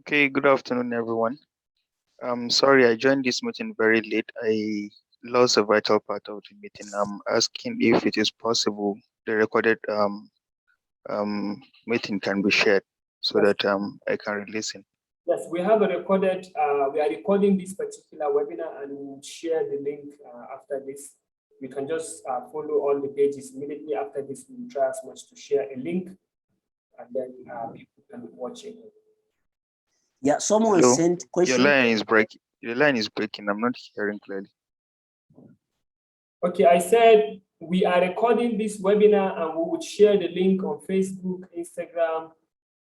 S4: Okay, good afternoon, everyone. Sorry, I joined this meeting very late. I lost a vital part of the meeting. I'm asking if it is possible the recorded meeting can be shared so that I can listen.
S1: Yes, we have a recorded, we are recording this particular webinar and we'll share the link after this. You can just follow all the pages immediately after this. We'll try as much to share a link and then people can watch it.
S2: Yeah, someone
S4: Hello?
S2: sent question.
S4: Your line is breaking. Your line is breaking. I'm not hearing clearly.
S1: Okay, I said we are recording this webinar and we would share the link on Facebook, Instagram,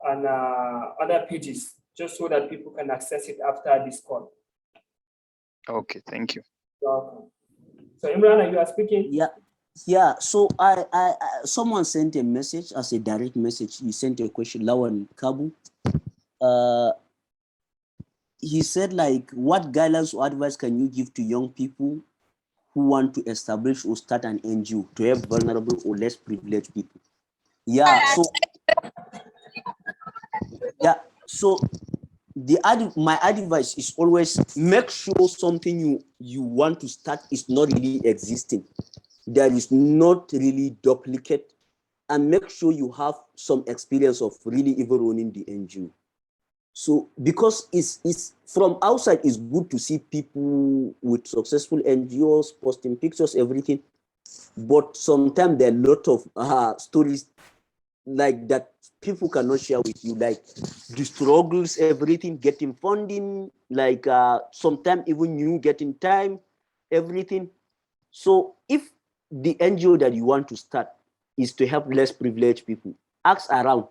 S1: and other pages, just so that people can access it after this call.
S4: Okay, thank you.
S1: So Imrana, you are speaking?
S2: Yeah. So I someone sent a message as a direct message. He sent a question, Lawan Kabu. he said, like, what guidelines or advice can you give to young people who want to establish or start an NGO to help vulnerable or less privileged people? Yeah, so my advice is always make sure something you want to start is not really existing. There is not really duplicate, and make sure you have some experience of really even running the NGO. So because it's from outside, it's good to see people with successful NGOs posting pictures, everything. But sometimes there are a lot of stories like that people cannot share with you, like the struggles, everything, getting funding, like sometimes even you getting time, everything. So if the NGO that you want to start is to help less privileged people, ask around,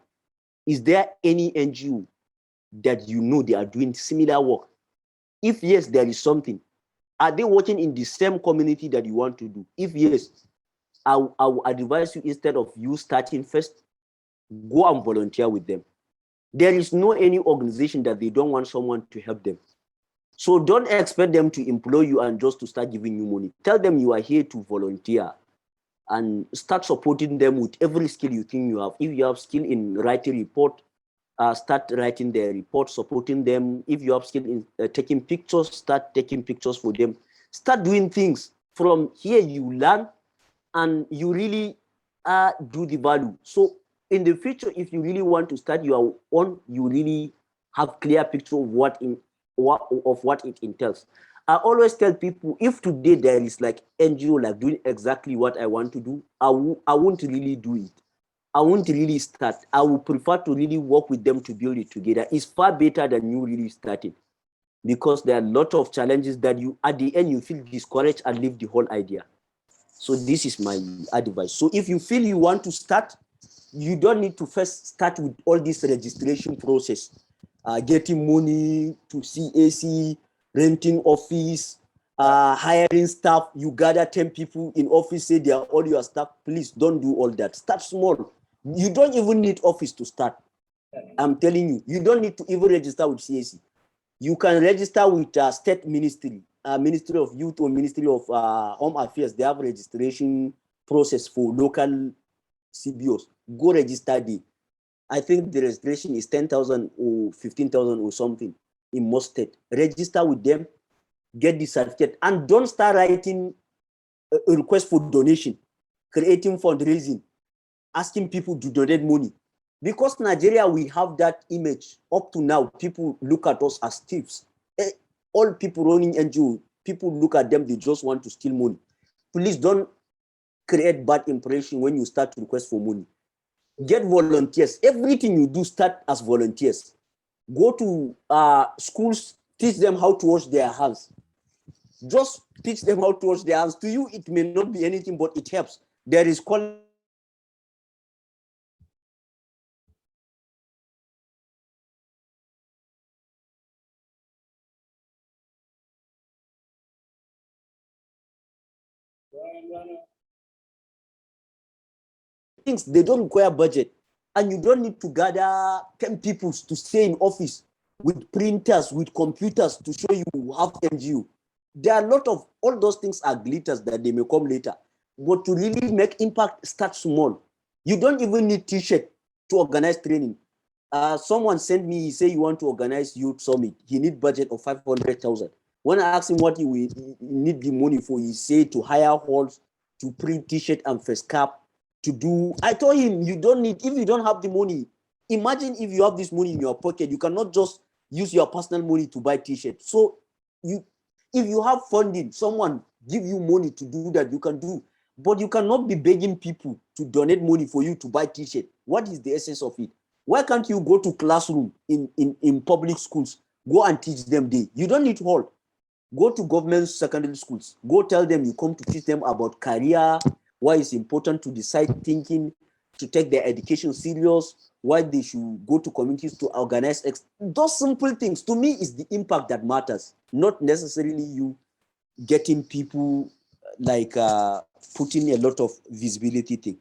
S2: is there any NGO that you know they are doing similar work? If yes, there is something. Are they working in the same community that you want to do? If yes, I will advise you, instead of you starting first, go and volunteer with them. There is no any organization that they don't want someone to help them. So don't expect them to employ you and just to start giving you money. Tell them you are here to volunteer and start supporting them with every skill you think you have. If you have skill in writing report, start writing their report, supporting them. If you have skill in taking pictures, start taking pictures for them. Start doing things. From here you learn and you really do the value. So in the future, if you really want to start your own, you really have clear picture of what it entails. I always tell people, if today there is like NGO like doing exactly what I want to do, I won't really do it. I won't really start. I would prefer to really work with them to build it together. It's far better than you really starting, because there are a lot of challenges that you, at the end, you feel discouraged and leave the whole idea. So this is my advice. So if you feel you want to start, you don't need to first start with all this registration process, getting money to CAC, renting office, hiring staff. You gather 10 people in office, say they are all your staff. Please don't do all that. Start small. You don't even need office to start. I'm telling you, you don't need to even register with CAC. You can register with state ministry, Ministry of Youth or Ministry of Home Affairs. They have registration process for local CBOs. Go register there. I think the registration is 10,000 or 15,000 or something in most states. Register with them, get the certificate, and don't start writing a request for donation, creating fundraising, asking people to donate money. Because Nigeria, we have that image. Up to now, people look at us as thieves. All people running NGO, people look at them, they just want to steal money. Please don't create bad impression when you start to request for money. Get volunteers. Everything you do, start as volunteers. Go to schools, teach them how to wash their hands. Just teach them how to wash their hands. To you, it may not be anything, but it helps. There is things, they don't require budget, and you don't need to gather 10 people to stay in office with printers, with computers to show you have NGO. There are a lot of, all those things are glitters that they may come later, but to really make impact, start small. You don't even need t-shirt to organize training. Someone sent me, he say you want to organize youth summit, he need budget of 500,000. When I asked him what he need the money for, he said to hire halls, to print t-shirt and face cap, to do. I told him, you don't need, if you don't have the money, imagine if you have this money in your pocket, you cannot just use your personal money to buy t-shirt. So if you have funding, someone give you money to do that, you can do. But you cannot be begging people to donate money for you to buy t-shirt. What is the essence of it? Why can't you go to classroom in public schools, go and teach them there? You don't need hall. Go to government secondary schools. Go tell them you come to teach them about career, why it's important to decide thinking, to take their education serious, why they should go to communities to organize. Those simple things, to me, is the impact that matters, not necessarily you getting people like putting a lot of visibility thing.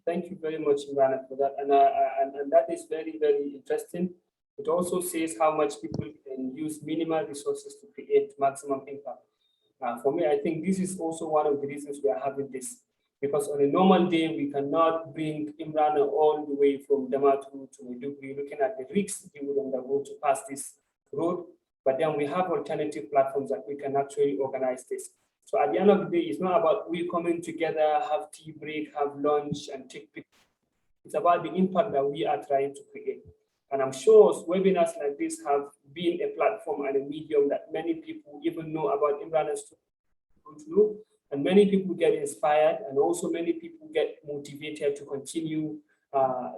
S1: Thank you very much, Imrana, for that. And that is very, very interesting. It also says how much people and use minimal resources to create maximum impact. For me, I think this is also one of the reasons we are having this, because on a normal day, we cannot bring Imrana all the way from Damaturu to Maiduguri, looking at the risks he would undergo to pass this road. But then we have alternative platforms that we can actually organize this. So at the end of the day, it's not about we coming together, have tea break, have lunch, and take pictures. It's about the impact that we are trying to create. And I'm sure webinars like this have been a platform and a medium that many people even know about Imrana's story, and many people get inspired, and also many people get motivated to continue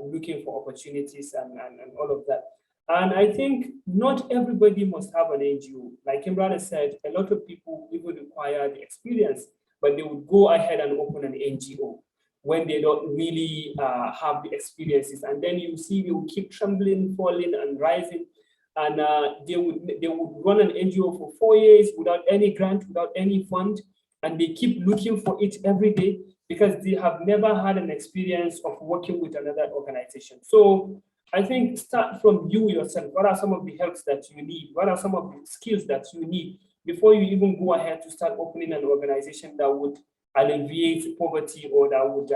S1: looking for opportunities and all of that. And I think not everybody must have an NGO. Like Imrana said, a lot of people even require the experience, but they would go ahead and open an NGO when they don't really have the experiences. And then you see they will keep trembling, falling, and rising. And they would run an NGO for 4 years without any grant, without any fund. And they keep looking for it every day because they have never had an experience of working with another organization. So I think start from you yourself. What are some of the helps that you need? What are some of the skills that you need before you even go ahead to start opening an organization that would alleviate poverty or that would,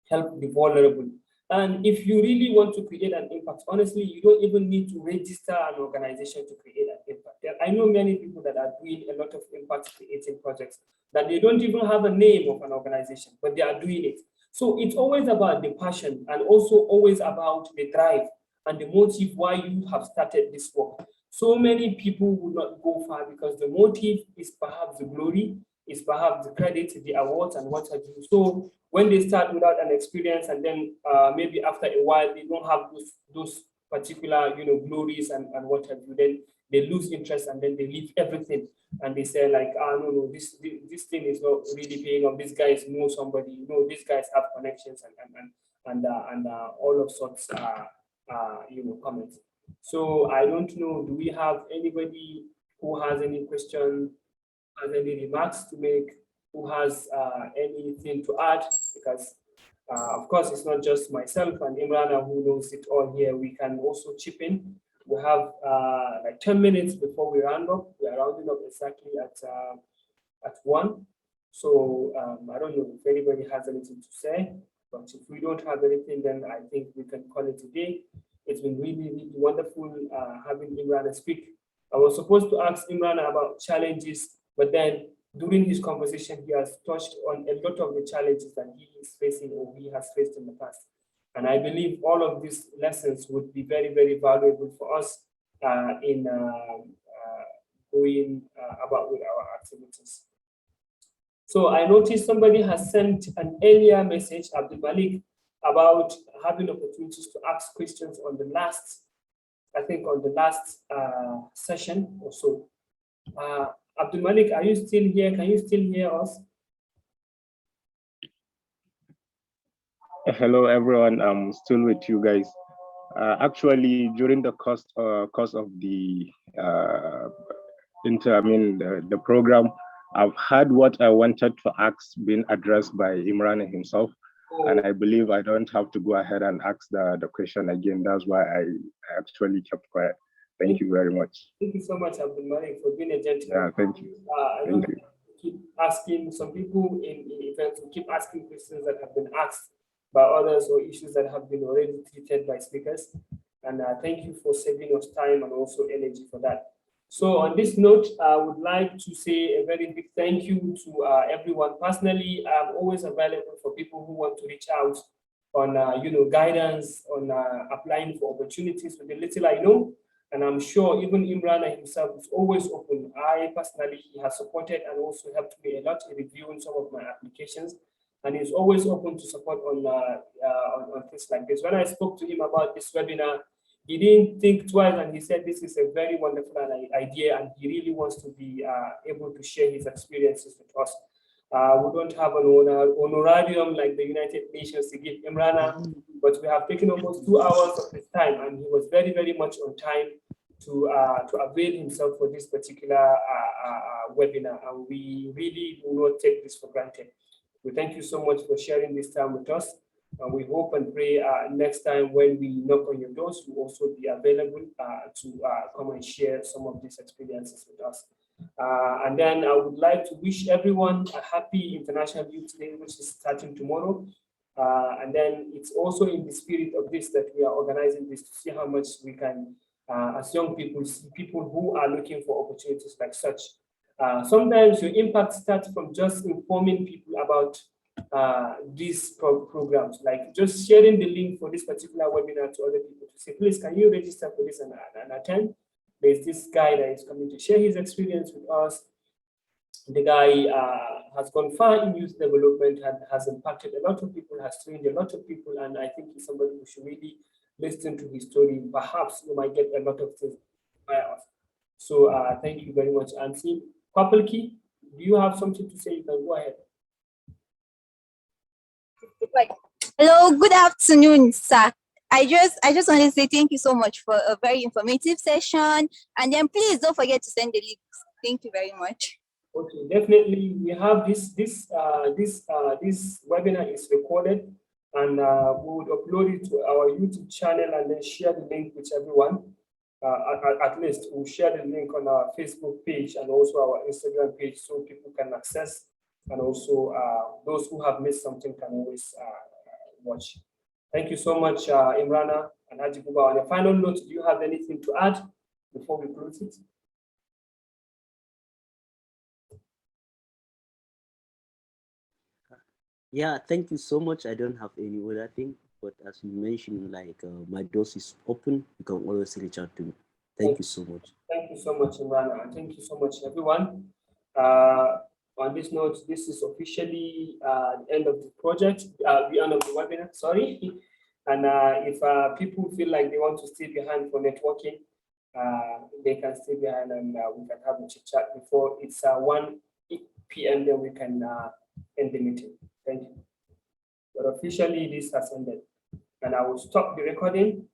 S1: help the vulnerable? And if you really want to create an impact, honestly, you don't even need to register an organization to create an impact. I know many people that are doing a lot of impact creating projects that they don't even have a name of an organization, but they are doing it. So it's always about the passion and also always about the drive and the motive why you have started this work. So many people will not go far because the motive is perhaps the glory, is perhaps the credit, the awards, and what have you. So when they start without an experience, and then maybe after a while they don't have those particular glories and what have you, then they lose interest and then they leave everything and they say like, no, this thing is not really paying off. These guys know somebody, these guys have connections and all of sorts comments. So I don't know, do we have anybody who has any question, has any remarks to make, who has anything to add? Because of course, it's not just myself and Imrana who knows it all here. We can also chip in. We have like 10 minutes before we round up. We are rounding up exactly at 1. So I don't know if anybody has anything to say, but if we don't have anything, then I think we can call it a day. It's been really, really wonderful having Imrana speak. I was supposed to ask Imrana about challenges, but then during his conversation, he has touched on a lot of the challenges that he is facing or he has faced in the past. And I believe all of these lessons would be very, very valuable for us in going about with our activities. So I noticed somebody has sent an earlier message, Abdul Malik, about having opportunities to ask questions on the last, I think on the last session or so. Abdul Malik, are you still here? Can you still hear us?
S5: Hello, everyone. I'm still with you guys. Actually, during the course of the the program, I've had what I wanted to ask being addressed by Imran himself, and I believe I don't have to go ahead and ask the question again. That's why I actually kept quiet. Thank you very much.
S1: Thank you so much, Abdul Malik, for being a gentleman.
S5: Yeah, thank you. Thank you.
S1: Keep asking some people in events who keep asking questions that have been asked by others or issues that have been already treated by speakers. And thank you for saving us time and also energy for that. So on this note, I would like to say a very big thank you to everyone. Personally, I'm always available for people who want to reach out on guidance, on applying for opportunities with the little I know. And I'm sure even Imrana himself is always open. I personally, he has supported and also helped me a lot in reviewing some of my applications. And he's always open to support on things like this. When I spoke to him about this webinar, he didn't think twice and he said this is a very wonderful idea and he really wants to be able to share his experiences with us. We don't have an honorarium like the United Nations to give Imrana, but we have taken almost 2 hours of his time and he was very, very much on time to avail himself for this particular webinar. And we really do not take this for granted. We thank you so much for sharing this time with us. And we hope and pray next time when we knock on your doors, you also be available to come and share some of these experiences with us. And then I would like to wish everyone a happy International Youth Day, which is starting tomorrow. And then it's also in the spirit of this that we are organizing this to see how much we can, as young people, see people who are looking for opportunities like such. Sometimes your impact starts from just informing people about these programs, like just sharing the link for this particular webinar to other people to say, please, can you register for this and attend? There's this guy that is coming to share his experience with us. The guy has gone far in youth development and has impacted a lot of people, has trained a lot of people, and I think he's somebody who should really listen to his story. Perhaps you might get a lot of things by us. So thank you very much, Ansi. Papelki, do you have something to say? You can go ahead.
S6: Hello, good afternoon, sir. I just want to say thank you so much for a very informative session, and then please don't forget to send the links. Thank you very much.
S1: Okay, definitely. We have this webinar is recorded, and we would upload it to our YouTube channel and then share the link with everyone. At least we'll share the link on our Facebook page and also our Instagram page so people can access, and also those who have missed something can always watch. Thank you so much, Imrana and Alhaji Buba. On a final note, do you have anything to add before we close it?
S2: Yeah, thank you so much. I don't have any other thing, but as you mentioned, like my doors is open. You can always reach out to me. Thank you so much.
S1: Thank you so much, Imrana, and thank you so much, everyone. On this note, this is officially the end of the project, the end of the webinar, sorry. And if people feel like they want to stay behind for networking, they can stay behind and we can have a chit chat before it's 1 p.m. Then we can end the meeting. Thank you. But officially, this has ended. And I will stop the recording.